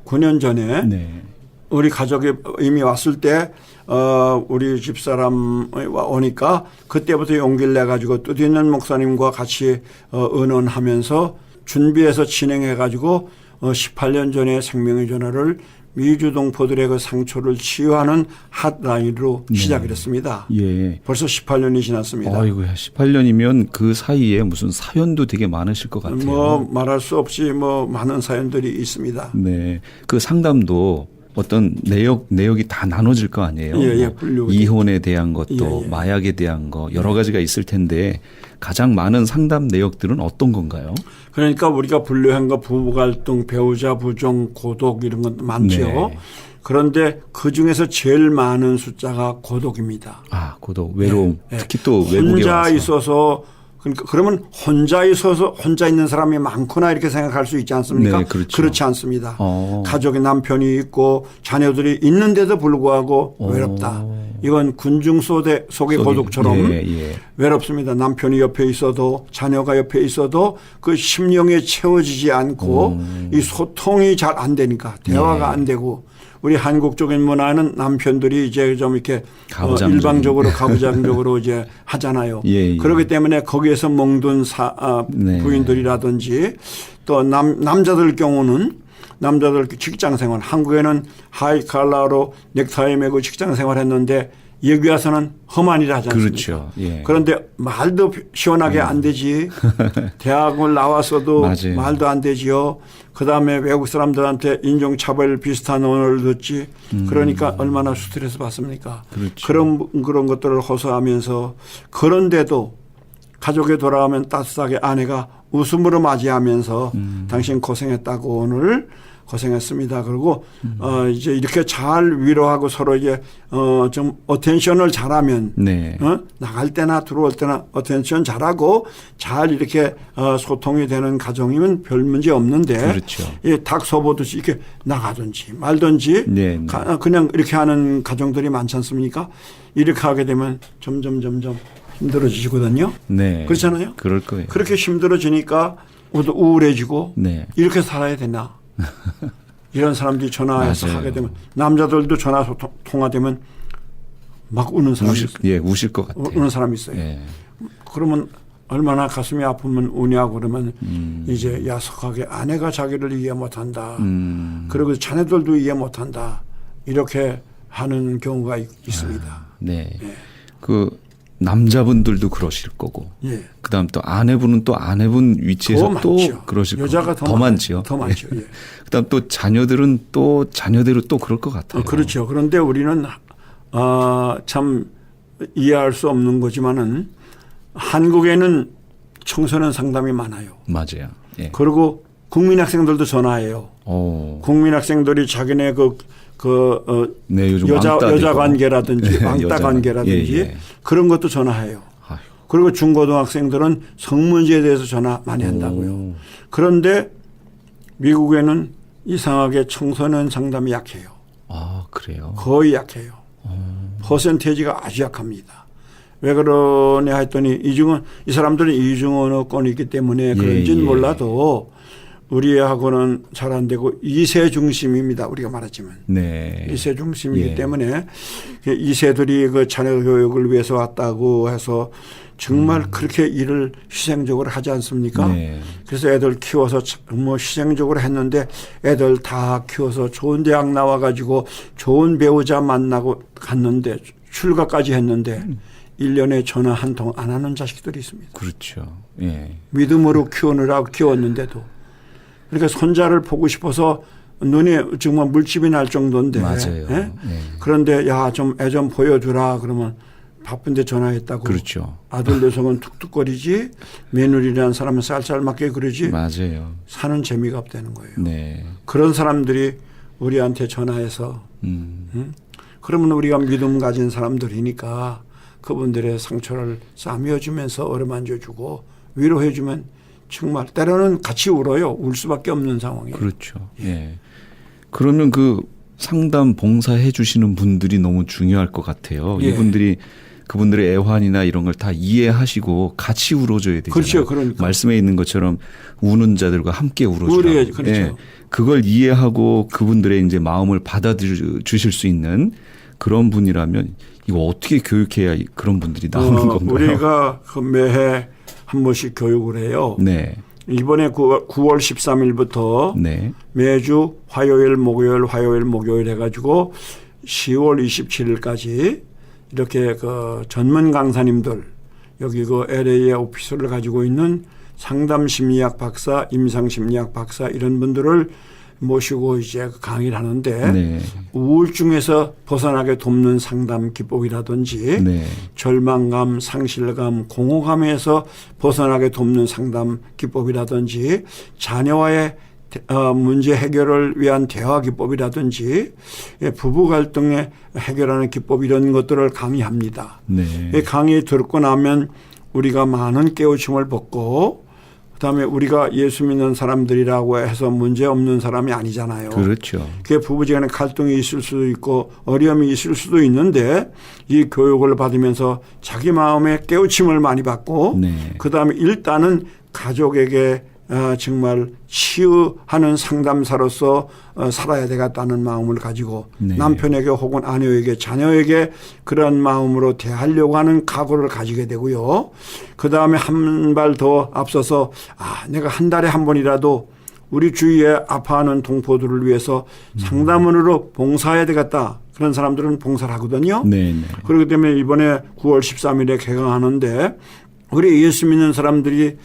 9년 전에 네. 우리 가족이 이미 왔을 때 우리 집사람 오니까 그때부터 용기를 내가지고 뜻 있는 목사님과 같이 의논하면서 준비해서 진행해가지고 18년 전에 생명의 전화를 미주동포들의 그 상처를 치유하는 핫라인으로 시작을 했습니다. 예. 벌써 18년이 지났습니다. 아이고야, 18년이면 그 사이에 무슨 사연도 되게 많으실 것 같아요. 뭐 말할 수 없이 뭐 많은 사연들이 있습니다. 네. 그 상담도 어떤 내역이 다 나눠질 거 아니에요. 예, 뭐 분류가 이혼에 대한 것도 예. 마약에 대한 거 여러 가지가 있을 텐데 가장 많은 상담 내역들은 어떤 건가요? 그러니까 우리가 분류한 거 부부 갈등, 배우자 부정, 고독 이런 것도 많죠. 네. 그런데 그 중에서 제일 많은 숫자가 고독입니다. 아, 고독, 외로움. 네. 특히 또 외국에 혼자 와서. 있어서 그러니까 그러면 혼자 있어서 혼자 있는 사람이 많구나 이렇게 생각할 수 있지 않습니까? 네, 그렇죠. 그렇지 않습니다. 가족이 가족에 남편이 있고 자녀들이 있는데도 불구하고 외롭다. 이건 군중 속의 고독처럼 예. 외롭습니다. 남편이 옆에 있어도 자녀가 옆에 있어도 그 심령에 채워지지 않고 이 소통이 잘 안 되니까 대화가 안 되고 우리 한국적인 문화는 남편들이 이제 좀 이렇게 가부장적인. 일방적으로 가부장적으로 이제 하잖아요. 예. 그렇기 때문에 거기에서 멍든 네. 부인들이라든지 또 남자들 경우는 남자들 직장 생활 한국에는 하이칼라로 넥타이 매고 직장 생활했는데 여기 와서는 험한이라 하지 않습니까? 그렇죠. 예. 그런데 말도 시원하게 안 되지. 대학을 나왔어도 맞아요. 말도 안 되지요. 그다음에 외국 사람들한테 인종차별 비슷한 언어를 듣지. 그러니까 얼마나 스트레스 받습니까? 그렇죠. 그런 것들을 호소하면서 그런데도 가족에 돌아오면 따뜻하게 아내가 웃음으로 맞이하면서 당신 고생했다고 오늘 고생했습니다. 그리고 이제 이렇게 잘 위로하고 서로 이제 좀 어텐션을 잘하면 네. 나갈 때나 들어올 때나 어텐션 잘하고 잘 이렇게 소통이 되는 가정이면 별 문제 없는데 그렇죠. 닭 서보듯이 이렇게 나가든지 말든지 네. 그냥 이렇게 하는 가정들이 많지 않습니까? 이렇게 하게 되면 점점 힘들어지거든요. 네. 그렇잖아요. 그럴 거예요. 그렇게 힘들어지니까 우울해지고 네. 이렇게 살아야 되나? 이런 사람들이 전화해서 맞아요. 하게 되면 남자들도 전화 통화되면 막 우는 사람이 있어요. 우실 것 같아요. 우는 사람이 있어요. 예. 그러면 얼마나 가슴이 아프면 우냐고 그러면 이제 야속하게 아내가 자기를 이해 못한다. 그리고 자녀들도 이해 못한다. 이렇게 하는 경우가 있습니다. 네. 예. 그 남자분들도 그러실 거고. 예. 그다음 또 아내분은 또 아내분 위치에서 더 또 많죠. 그러실 거고. 여자가 더 많지요. 더 많죠. 예. 그다음 또 자녀들은 또 자녀대로 또 그럴 것 같아요. 그렇죠. 그런데 우리는 참 이해할 수 없는 거지만은 한국에는 청소년 상담이 많아요. 맞아요. 예. 그리고 국민학생들도 전화해요. 국민학생들이 자기네 네, 요즘 여자 왕따 되고. 관계라든지 왕따 여자 관계라든지 예. 그런 것도 전화해요. 아유. 그리고 중고등학생들은 성문제에 대해서 전화 많이 한다고요. 그런데 미국에는 이상하게 청소년 상담이 약해요. 아, 그래요. 거의 약해요. 퍼센테이지가 아주 약합니다. 왜 그러냐 했더니 이 사람들은 이중언어권이 있기 때문에 그런지는 몰라도 우리하고는 잘 안 되고 2세 중심입니다. 우리가 말하지만. 네. 2세 중심이기 때문에 2세들이 그 자녀 교육을 위해서 왔다고 해서 정말 그렇게 일을 희생적으로 하지 않습니까? 네. 그래서 애들 키워서 뭐 희생적으로 했는데 애들 다 키워서 좋은 대학 나와가지고 좋은 배우자 만나고 갔는데 출가까지 했는데 1년에 전화 한 통 안 하는 자식들이 있습니다. 그렇죠. 예. 믿음으로 키우느라고 키웠는데도. 그러니까 손자를 보고 싶어서 눈에 정말 물집이 날 정도인데. 맞아요. 예? 그런데 야, 좀 애 좀 보여주라 그러면 바쁜데 전화했다고. 그렇죠. 아들 녀석은 툭툭거리지 며느리라는 사람은 쌀쌀맞게 그러지. 맞아요. 사는 재미가 없다는 거예요. 네. 그런 사람들이 우리한테 전화해서 그러면 우리가 믿음 가진 사람들이니까 그분들의 상처를 싸매어주면서 어루만져주고 위로해주면 정말 때로는 같이 울어요. 울 수밖에 없는 상황이에요. 그렇죠. 예. 그러면 그 상담 봉사해 주시는 분들이 너무 중요할 것 같아요. 예. 이분들이 그분들의 애환이나 이런 걸 다 이해하시고 같이 울어줘야 되잖아요. 그렇죠. 그러니까. 말씀에 있는 것처럼 우는 자들과 함께 울어주라. 울어야지. 그렇죠. 그걸 이해하고 그분들의 이제 마음을 받아주실 수 있는 그런 분이라면 이거 어떻게 교육해야 그런 분들이 나오는 건가요? 우리가 그 매해 한 번씩 교육을 해요. 네. 이번에 9월 13일부터 네. 매주 화요일, 목요일 해가지고 10월 27일까지 이렇게 그 전문 강사님들 여기 그 LA의 오피스를 가지고 있는 상담 심리학 박사, 임상 심리학 박사 이런 분들을 모시고 이제 강의를 하는데 네. 우울증에서 벗어나게 돕는 상담 기법이라든지 네. 절망감, 상실감, 공허감에서 벗어나게 돕는 상담 기법이라든지 자녀와의 문제 해결을 위한 대화 기법이라든지 부부 갈등에 해결하는 기법 이런 것들을 강의합니다. 네. 이 강의 듣고 나면 우리가 많은 깨우침을 받고 그다음에 우리가 예수 믿는 사람들이라고 해서 문제 없는 사람이 아니잖아요. 그렇죠. 그게 부부지간에 갈등이 있을 수도 있고 어려움이 있을 수도 있는데 이 교육을 받으면서 자기 마음에 깨우침을 많이 받고 네. 그다음에 일단은 가족에게 정말 치유하는 상담사로서 살아야 되겠다는 마음을 가지고 네. 남편에게 혹은 아내에게 자녀에게 그런 마음으로 대하려고 하는 각오를 가지게 되고요. 그다음에 한 발 더 앞서서 내가 한 달에 한 번이라도 우리 주위에 아파하는 동포들을 위해서 상담원으로 봉사해야 되겠다. 그런 사람들은 봉사를 하거든요. 네. 네. 그렇기 때문에 이번에 9월 13일에 개강하는데 우리 예수 믿는 사람들이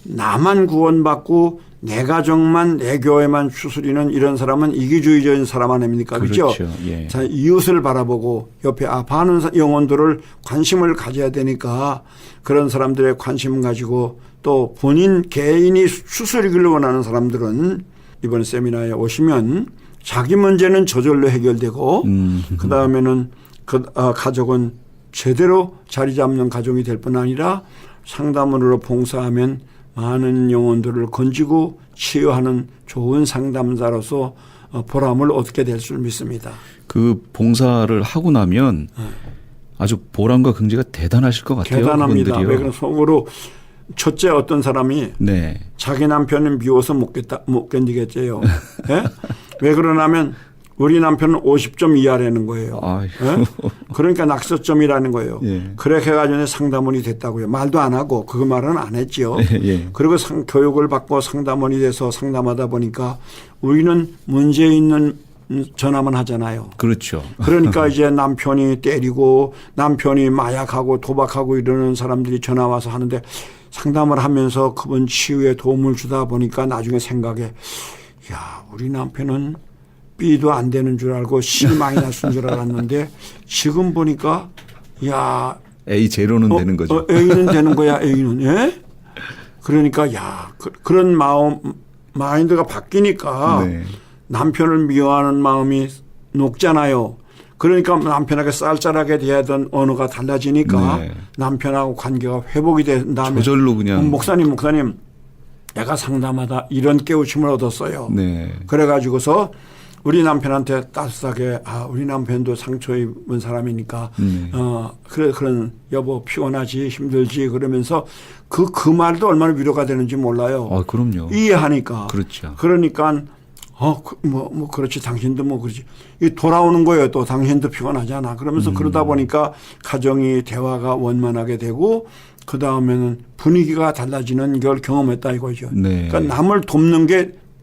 나만 구원받고 내 가정만 내 교회만 추스리는 이런 사람은 이기주의적인 사람 아닙니까? 그렇죠? 예. 자, 이웃을 바라보고 옆에 아파하는 영혼들을 관심을 가져야 되니까 그런 사람들의 관심을 가지고 또 본인 개인이 추스리기를 원하는 사람들은 이번 세미나에 오시면 자기 문제는 저절로 해결되고 그다음에는 가족은 제대로 자리 잡는 가정이 될 뿐 아니라 상담원으로 봉사하면 많은 영혼들을 건지고 치유하는 좋은 상담자로서 보람을 얻게 될 줄 믿습니다. 그 봉사를 하고 나면 아주 보람과 긍지가 대단하실 것 같아요. 대단합니다. 그분들이요. 왜 그런 속으로 첫째 어떤 사람이 네. 자기 남편은 미워서 못 견디겠지요. 네? 왜 그러냐면 우리 남편은 50점 이하라는 거예요. 네? 그러니까 낙서점이라는 거예요. 예. 그렇게 해가지고 상담원이 됐다고요. 말도 안 하고 그 말은 안 했죠. 예. 그리고 교육을 받고 상담원이 돼서 상담하다 보니까 우리는 문제 있는 전화만 하잖아요. 그렇죠. 그러니까 이제 남편이 때리고 남편이 마약하고 도박하고 이러는 사람들이 전화 와서 하는데 상담을 하면서 그분 치유에 도움을 주다 보니까 나중에 생각에 우리 남편은 B도 안 되는 줄 알고 C 마이너스인 줄 알았는데 지금 보니까 A 제로는 되는 거죠. A는 되는 거야. A는. 예? 그러니까 그런 마인드가 바뀌니까 네. 남편을 미워하는 마음이 녹잖아요. 그러니까 남편에게 쌀쌀하게 대하던 언어가 달라지니까 네. 남편하고 관계가 회복이 된 다음에 저절로 그냥 목사님 내가 상담하다 이런 깨우침을 얻었어요. 네. 그래가지고서 우리 남편한테 따뜻하게 우리 남편도 상처 입은 사람이니까 그런 여보 피곤하지 힘들지 그러면서 그 말도 얼마나 위로가 되는지 몰라요. 그럼요. 이해하니까. 그렇죠. 그러니까 그렇지 당신도 그렇지 이 돌아오는 거예요. 또 당신도 피곤하잖아. 그러면서 그러다 보니까 가정이 대화가 원만하게 되고 그 다음에는 분위기가 달라지는 걸 경험했다 이거죠. 네. 그러니까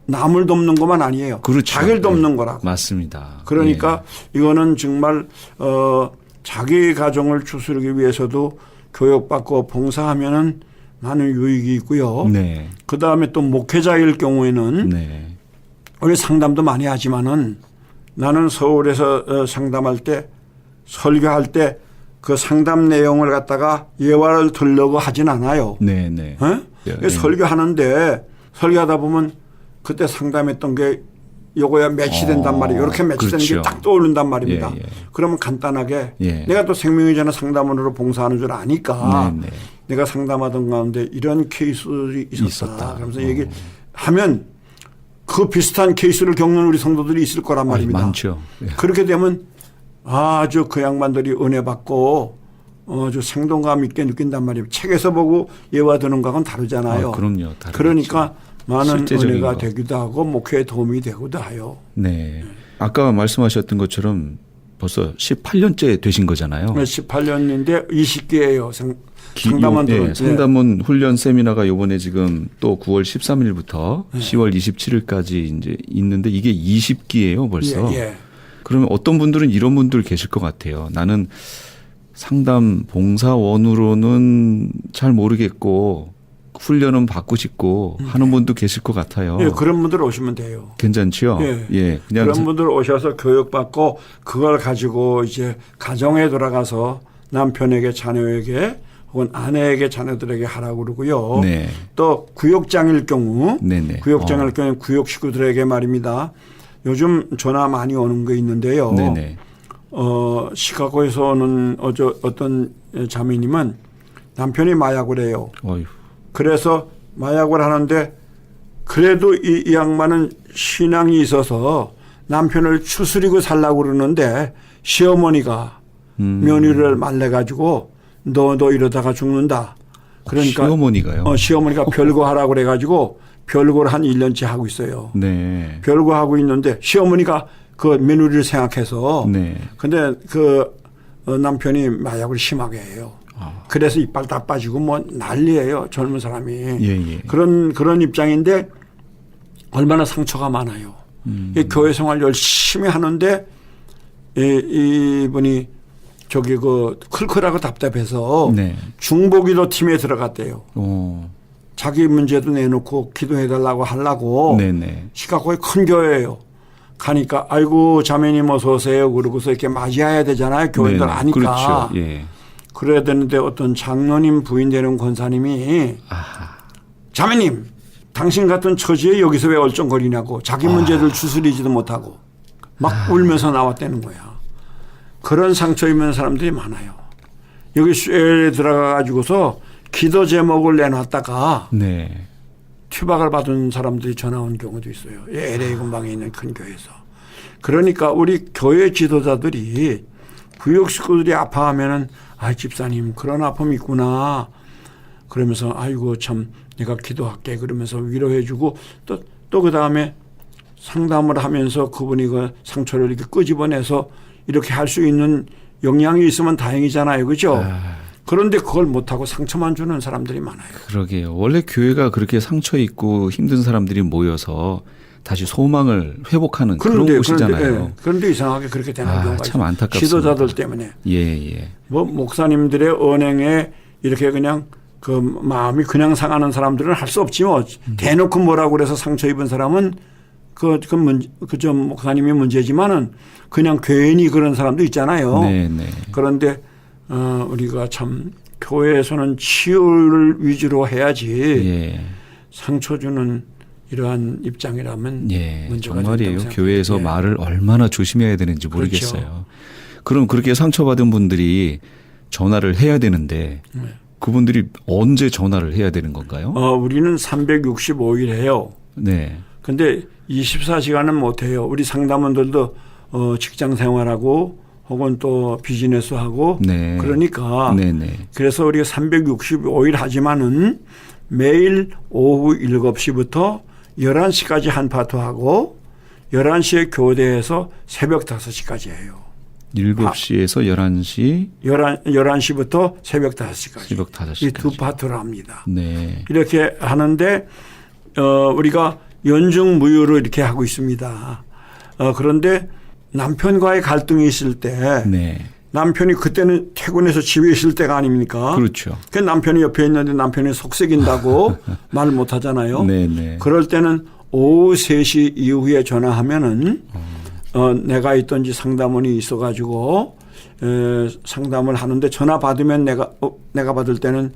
남을 돕는 것만 아니에요. 그렇죠. 자기를 돕는 거라고. 맞습니다. 그러니까 이거는 정말 자기 가정을 추스르기 위해서도 교육받고 봉사하면은 많은 유익이 있고요. 네. 그 다음에 또 목회자일 경우에는 네. 우리 상담도 많이 하지만은 나는 서울에서 상담할 때 설교할 때 그 상담 내용을 갖다가 예화를 들려고 하진 않아요. 네. 네. 설교하는데 설교하다 보면 그때 상담했던 게 요거야 매치된단 말이에요. 이렇게 매치되는 그렇죠. 게 딱 떠오른단 말입니다. 예. 그러면 간단하게 예. 내가 또 생명의자나 상담원으로 봉사하는 줄 아니까 네. 내가 상담하던 가운데 이런 케이스들이 있었다. 그러면서 얘기하면 그 비슷한 케이스를 겪는 우리 성도들이 있을 거란 말입니다. 많죠. 그렇게 되면 아주 그 양반들이 은혜 받고 아주 생동감 있게 느낀단 말이에요. 책에서 보고 예와 드는 거하고는 다르잖아요. 그럼요. 다르겠죠. 그러니까 많은 실제적인 은혜가 거. 되기도 하고 목회에 도움이 되기도 해요. 네. 아까 말씀하셨던 것처럼 벌써 18년째 되신 거잖아요. 18년인데 20기예요. 상담원 들어올 때. 상담원 훈련 세미나가 요번에 지금 또 9월 13일부터 10월 27일까지 이제 있는데 이게 20기예요, 벌써. 예. 그러면 어떤 분들은 이런 분들 계실 것 같아요. 나는 상담 봉사원으로는 잘 모르겠고 훈련은 받고 싶고 하는 분도 계실 것 같아요. 예, 그런 분들 오시면 돼요. 괜찮지요? 예. 그냥 그런 분들 오셔서 교육받고 그걸 가지고 이제 가정에 돌아가서 남편에게 자녀에게 혹은 아내에게 자녀들에게 하라고 그러고요. 네. 또 구역장일 경우 네네. 구역장일 경우 구역 식구들에게 말입니다. 요즘 전화 많이 오는 거 있는데요. 네네. 시카고에서 오는 어떤 자매님은 남편이 마약을 해요. 어휴. 그래서 마약을 하는데 그래도 이 양반은 신앙이 있어서 남편을 추스리고 살라고 그러는데 시어머니가 며느리를 말려가지고 너 이러다가 죽는다. 그러니까 시어머니가요? 시어머니가 별거하라고 그래가지고 별거를 한 1년째 하고 있어요. 네. 별거하고 있는데 시어머니가 그 며느리를 생각해서 네. 근데 그 남편이 마약을 심하게 해요. 그래서 이빨 다 빠지고 뭐 난리예요. 젊은 사람이. 예. 그런 입장인데 얼마나 상처가 많아요. 이 교회 생활 열심히 하는데 이분이 저기 그 클클하고 답답해서 네. 중보기도 팀에 들어갔대요. 오. 자기 문제도 내놓고 기도해달라고 하려고 네네. 시카고의 큰 교회예요. 가니까 아이고 자매님 어서 오세요. 그러고서 이렇게 맞이해야 되잖아요. 교회들 네네. 아니까. 그렇죠. 예. 그래야 되는데 어떤 장로님 부인 되는 권사님이 자매님 당신 같은 처지에 여기서 왜 얼쩡거리냐고 자기 문제를 추스리지도 못하고 막 울면서 나왔다는 거야. 그런 상처 입는 사람들이 많아요. 여기 쇠에 들어가 가지고서 기도 제목을 내놨다가 네. 투박을 받은 사람들이 전화 온 경우도 있어요. LA 근방에 있는 큰 교회에서. 그러니까 우리 교회 지도자들이 구역 식구들이 아파하면은 집사님 그런 아픔이 있구나. 그러면서 아이고 참 내가 기도할게 그러면서 위로해주고 또 그다음에 상담을 하면서 그분이 그 상처를 이렇게 끄집어내서 이렇게 할 수 있는 역량이 있으면 다행이잖아요. 그죠? 그런데 그걸 못하고 상처만 주는 사람들이 많아요. 그러게요. 원래 교회가 그렇게 상처 있고 힘든 사람들이 모여서 다시 소망을 회복하는 그런 곳이잖아요. 그런데 이상하게 그렇게 되는 경우가 참 있어요. 안타깝습니다. 지도자들 때문에. 예. 뭐 목사님들의 언행에 이렇게 그냥 그 마음이 그냥 상하는 사람들은 할 수 없지 뭐. 대놓고 뭐라고 그래서 상처 입은 사람은 저 목사님이 문제지만은 그냥 괜히 그런 사람도 있잖아요. 네네. 그런데 우리가 참 교회에서는 치유를 위주로 해야지 예. 상처 주는 이러한 입장이라면 예. 문제가 정말이에요. 된다고 교회에서 생각해요. 말을 얼마나 조심해야 되는지 모르겠어요. 그렇죠. 그럼 그렇게 상처받은 분들이 전화를 해야 되는데 그분들이 언제 전화를 해야 되는 건가요? 우리는 365일 해요. 네. 근데 24시간은 못 해요. 우리 상담원들도 직장 생활하고 혹은 또 비즈니스 하고 네. 그러니까 네네. 그래서 우리가 365일 하지만은 매일 오후 7시부터 11시까지 한 파트 하고 11시에 교대해서 새벽 5시까지 해요. 7시에서 11시, 11시부터 새벽 5시까지. 새벽 5시까지. 이 두 파트로 합니다. 네. 이렇게 하는데 우리가 연중무휴로 이렇게 하고 있습니다. 그런데 남편과의 갈등이 있을 때 네. 남편이 그때는 퇴근해서 집에 있을 때가 아닙니까? 그렇죠. 그 남편이 옆에 있는데 남편이 속색인다고 말을 못 하잖아요. 네네. 그럴 때는 오후 3시 이후에 전화하면은 내가 있던지 상담원이 있어가지고 상담을 하는데 전화 받으면 내가 받을 때는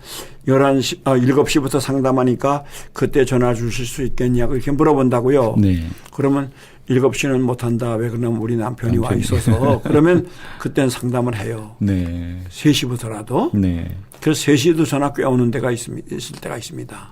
7시부터 상담하니까 그때 전화 주실 수 있겠냐고 이렇게 물어본다고요. 네. 그러면 7시는 못한다. 왜 그러면 우리 남편이 와 있어서 그러면 그때는 상담을 해요. 네. 3시부터라도. 네. 그래서 3시도 전화 꽤 오는 데가 있을 때가 있습니다.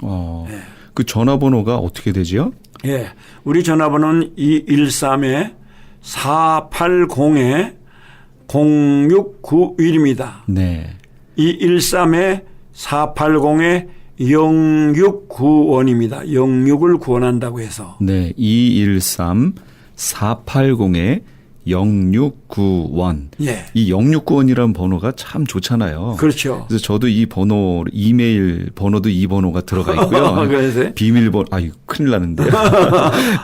네. 그 전화번호가 어떻게 되지요? 예. 우리 전화번호는 213-480-0691입니다. 네. 213-480-0691입니다. 06을 구원한다고 해서. 네, 213-480-0691. 예. 이 0691이라는 번호가 참 좋잖아요. 그렇죠. 그래서 저도 이 번호, 이메일 번호도 이 번호가 들어가 있고요. 그래서? 비밀번호, 아유, 큰일 나는데요.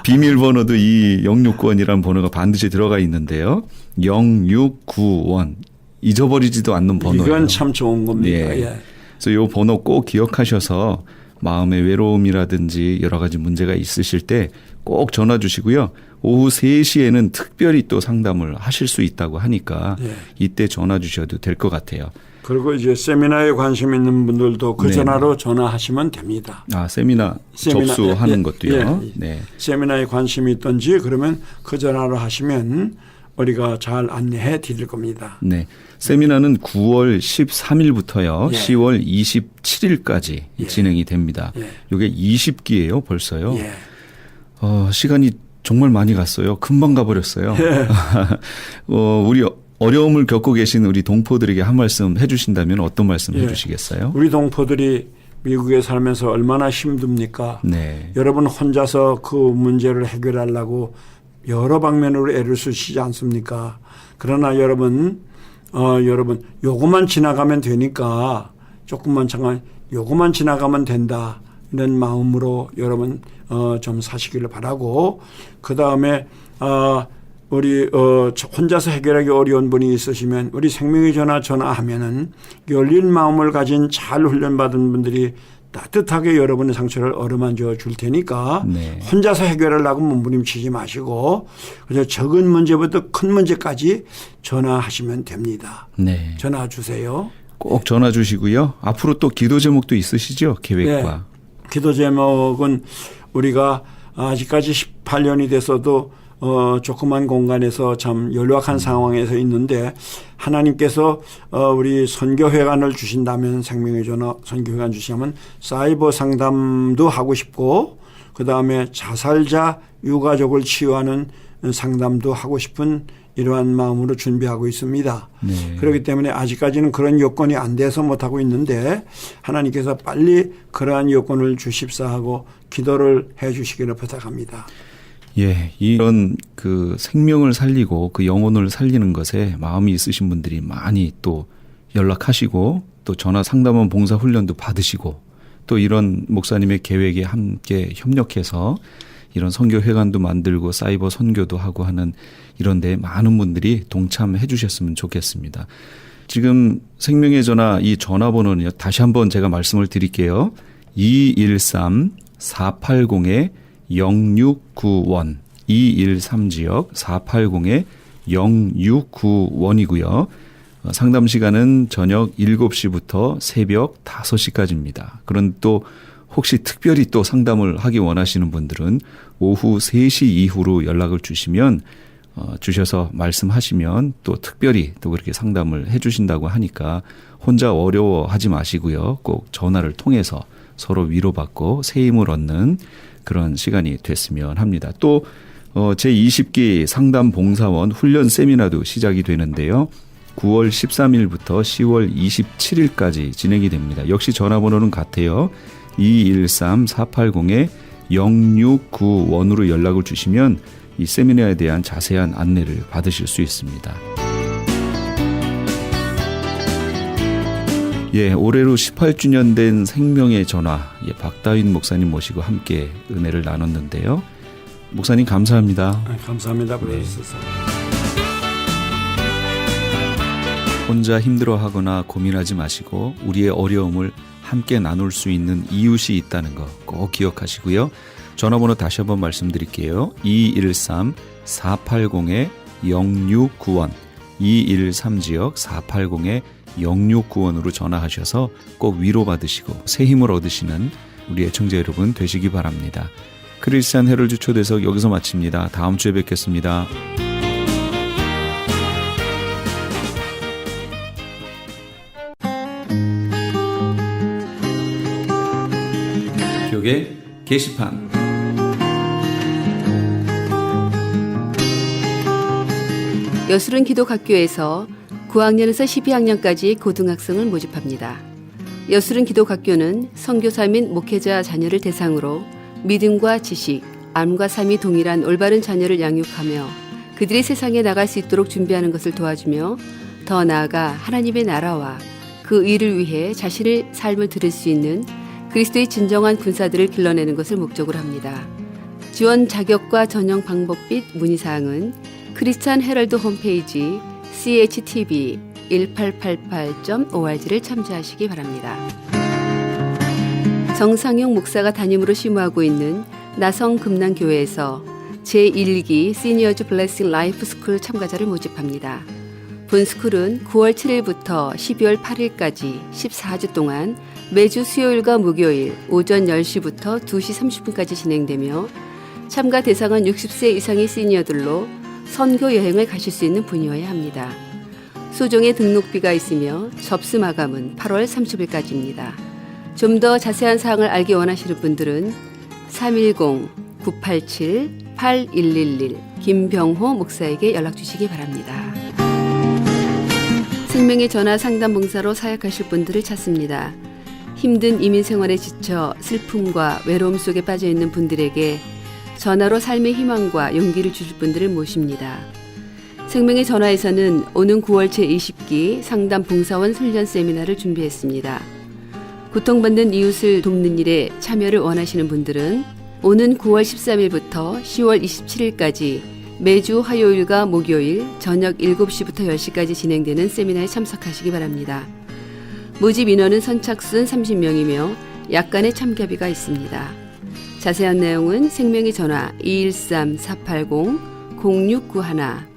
비밀번호도 이 0691이라는 번호가 반드시 들어가 있는데요. 0691. 잊어버리지도 않는 번호예요. 이건 참 좋은 겁니다. 예. 예. 그래서 이 번호 꼭 기억하셔서 마음의 외로움이라든지 여러 가지 문제가 있으실 때 꼭 전화 주시고요. 오후 3시에는 특별히 또 상담을 하실 수 있다고 하니까 예. 이때 전화 주셔도 될 것 같아요. 그리고 이제 세미나에 관심 있는 분들도 그 네. 전화로 전화하시면 됩니다. 아, 세미나 접수하는 예, 것도요. 예. 네. 세미나에 관심이 있던지 그러면 그 전화로 하시면 우리가 잘 안내해 드릴 겁니다. 네. 세미나는 9월 13일부터요. 예. 10월 27일까지 예. 진행이 됩니다. 예. 이게 20기예요, 벌써요. 예. 시간이 정말 많이 갔어요. 금방 가버렸어요. 예. 우리 어려움을 겪고 계신 우리 동포들에게 한 말씀 해주신다면 어떤 말씀 예. 해주시겠어요? 우리 동포들이 미국에 살면서 얼마나 힘듭니까? 네. 여러분 혼자서 그 문제를 해결하려고 여러 방면으로 애를 쓰시지 않습니까? 그러나 여러분 요것만 지나가면 되니까 조금만 잠깐 요것만 지나가면 된다. 이런 마음으로 여러분 좀 사시기를 바라고 그다음에 우리 혼자서 해결하기 어려운 분이 있으시면 우리 생명의 전화하면은 열린 마음을 가진 잘 훈련받은 분들이 따뜻하게 여러분의 상처를 어루만져 줄 테니까 네. 혼자서 해결하려고 몸부림치지 마시고 그래서 적은 문제부터 큰 문제까지 전화하시면 됩니다. 네. 전화 주세요. 꼭 전화 주시고요. 앞으로 또 기도 제목도 있으시죠? 계획과. 네. 기도 제목은 우리가 아직까지 18년이 됐어도 조그만 공간에서 참 연락한 상황에서 있는데 하나님께서 우리 선교회관을 주신다면 생명의 전화 선교회관 주시면 사이버 상담도 하고 싶고 그다음에 자살자 유가족을 치유하는 상담도 하고 싶은 이러한 마음으로 준비하고 있습니다. 네. 그렇기 때문에 아직까지는 그런 여건이 안 돼서 못하고 있는데 하나님께서 빨리 그러한 여건을 주십사 하고 기도를 해 주시기를 부탁합니다. 예, 이런 그 생명을 살리고 그 영혼을 살리는 것에 마음이 있으신 분들이 많이 또 연락하시고 또 전화 상담원 봉사 훈련도 받으시고 또 이런 목사님의 계획에 함께 협력해서 이런 선교회관도 만들고 사이버 선교도 하고 하는 이런 데 많은 분들이 동참해 주셨으면 좋겠습니다. 지금 생명의 전화 이 전화번호는요. 다시 한번 제가 말씀을 드릴게요. 213-480-0691 213지역 480-0691이고요. 상담 시간은 저녁 7시부터 새벽 5시까지입니다. 그런데 또 혹시 특별히 또 상담을 하기 원하시는 분들은 오후 3시 이후로 연락을 주시면 주셔서 말씀하시면 또 특별히 또 그렇게 상담을 해 주신다고 하니까 혼자 어려워하지 마시고요. 꼭 전화를 통해서 서로 위로받고 새 힘을 얻는 그런 시간이 됐으면 합니다. 또 제20기 상담 봉사원 훈련 세미나도 시작이 되는데요. 9월 13일부터 10월 27일까지 진행이 됩니다. 역시 전화번호는 같아요. 213-480-0691으로 연락을 주시면 이 세미나에 대한 자세한 안내를 받으실 수 있습니다. 예, 올해로 18주년 된 생명의 전화, 박다윈 목사님 모시고 함께 은혜를 나눴는데요. 목사님 감사합니다. 감사합니다. 불러주셔서. 혼자 힘들어하거나 고민하지 마시고 우리의 어려움을 함께 나눌 수 있는 이웃이 있다는 거 꼭 기억하시고요. 전화번호 다시 한번 말씀드릴게요. 213-480-0691 213지역 480-0691으로 전화하셔서 꼭 위로받으시고 새 힘을 얻으시는 우리 애청자 여러분 되시기 바랍니다. 크리스찬 헤럴드 초대석 여기서 마칩니다. 다음 주에 뵙겠습니다. 교계 게시판 여수른 기독학교에서 9학년에서 12학년까지 고등학생을 모집합니다. 여술은 기독학교는 선교사 및 목회자 자녀를 대상으로 믿음과 지식, 암과 삶이 동일한 올바른 자녀를 양육하며 그들이 세상에 나갈 수 있도록 준비하는 것을 도와주며 더 나아가 하나님의 나라와 그 의를 위해 자신의 삶을 들을 수 있는 그리스도의 진정한 군사들을 길러내는 것을 목적으로 합니다. 지원 자격과 전형 방법 및 문의사항은 크리스찬 헤럴드 홈페이지 CHTV1888.org를 참조하시기 바랍니다. 정상용 목사가 담임으로 심우하고 있는 나성금난교회에서 제1기 시니어즈 블레싱 라이프 스쿨 참가자를 모집합니다. 본 스쿨은 9월 7일부터 12월 8일까지 14주 동안 매주 수요일과 목요일 오전 10시부터 2시 30분까지 진행되며 참가 대상은 60세 이상의 시니어들로 선교 여행을 가실 수 있는 분이어야 합니다. 소정의 등록비가 있으며 접수 마감은 8월 30일까지입니다. 좀 더 자세한 사항을 알기 원하시는 분들은 310-987-8111 김병호 목사에게 연락 주시기 바랍니다. 생명의 전화 상담 봉사로 사역하실 분들을 찾습니다. 힘든 이민 생활에 지쳐 슬픔과 외로움 속에 빠져 있는 분들에게 전화로 삶의 희망과 용기를 주실 분들을 모십니다. 생명의 전화에서는 오는 9월 제20기 상담 봉사원 훈련 세미나를 준비했습니다. 고통받는 이웃을 돕는 일에 참여를 원하시는 분들은 오는 9월 13일부터 10월 27일까지 매주 화요일과 목요일 저녁 7시부터 10시까지 진행되는 세미나에 참석하시기 바랍니다. 모집 인원은 선착순 30명이며 약간의 참가비가 있습니다. 자세한 내용은 생명의 전화 213-480-0691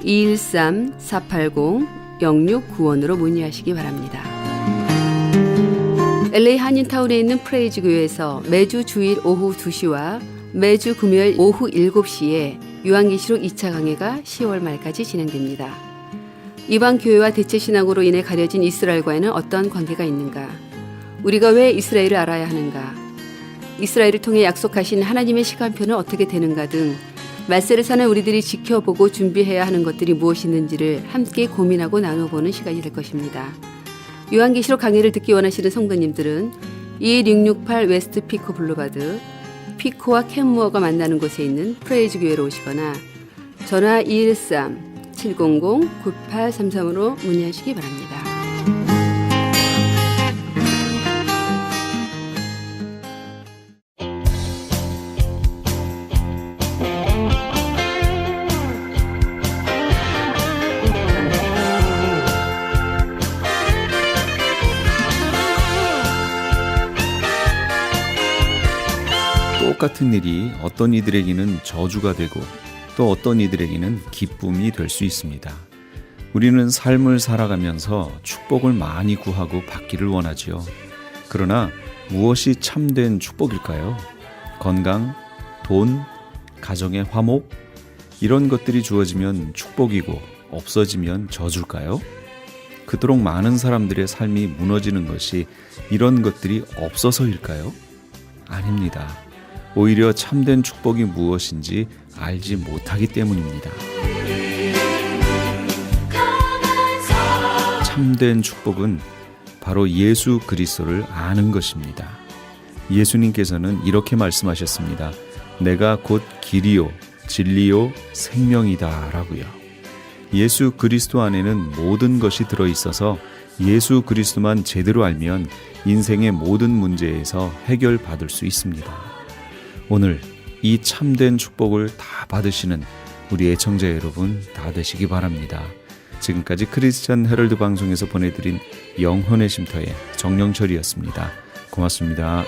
213-480-0691으로 문의하시기 바랍니다. LA 한인타운에 있는 프레이즈 교회에서 매주 주일 오후 2시와 매주 금요일 오후 7시에 요한계시록 2차 강해가 10월 말까지 진행됩니다. 이방 교회와 대체 신앙으로 인해 가려진 이스라엘과는 어떤 관계가 있는가? 우리가 왜 이스라엘을 알아야 하는가? 이스라엘을 통해 약속하신 하나님의 시간표는 어떻게 되는가 등 말세를 사는 우리들이 지켜보고 준비해야 하는 것들이 무엇이있는지를 함께 고민하고 나눠보는 시간이 될 것입니다. 요한계시록 강의를 듣기 원하시는 성도님들은 21668 웨스트 피코 블루바드 피코와 캔무어가 만나는 곳에 있는 프레이즈 교회로 오시거나 전화 213-700-9833으로 문의하시기 바랍니다. 똑같은 일이 어떤 이들에게는 저주가 되고 또 어떤 이들에게는 기쁨이 될 수 있습니다. 우리는 삶을 살아가면서 축복을 많이 구하고 받기를 원하지요. 그러나 무엇이 참된 축복일까요? 건강, 돈, 가정의 화목, 이런 것들이 주어지면 축복이고 없어지면 저주일까요? 그토록 많은 사람들의 삶이 무너지는 것이 이런 것들이 없어서일까요? 아닙니다. 오히려 참된 축복이 무엇인지 알지 못하기 때문입니다. 참된 축복은 바로 예수 그리스도를 아는 것입니다. 예수님께서는 이렇게 말씀하셨습니다. 내가 곧 길이요 진리요 생명이다 라고요. 예수 그리스도 안에는 모든 것이 들어있어서 예수 그리스도만 제대로 알면 인생의 모든 문제에서 해결받을 수 있습니다. 오늘 이 참된 축복을 다 받으시는 우리 애청자 여러분 다 되시기 바랍니다. 지금까지 크리스천 헤럴드 방송에서 보내드린 영혼의 쉼터의 정영철이었습니다. 고맙습니다.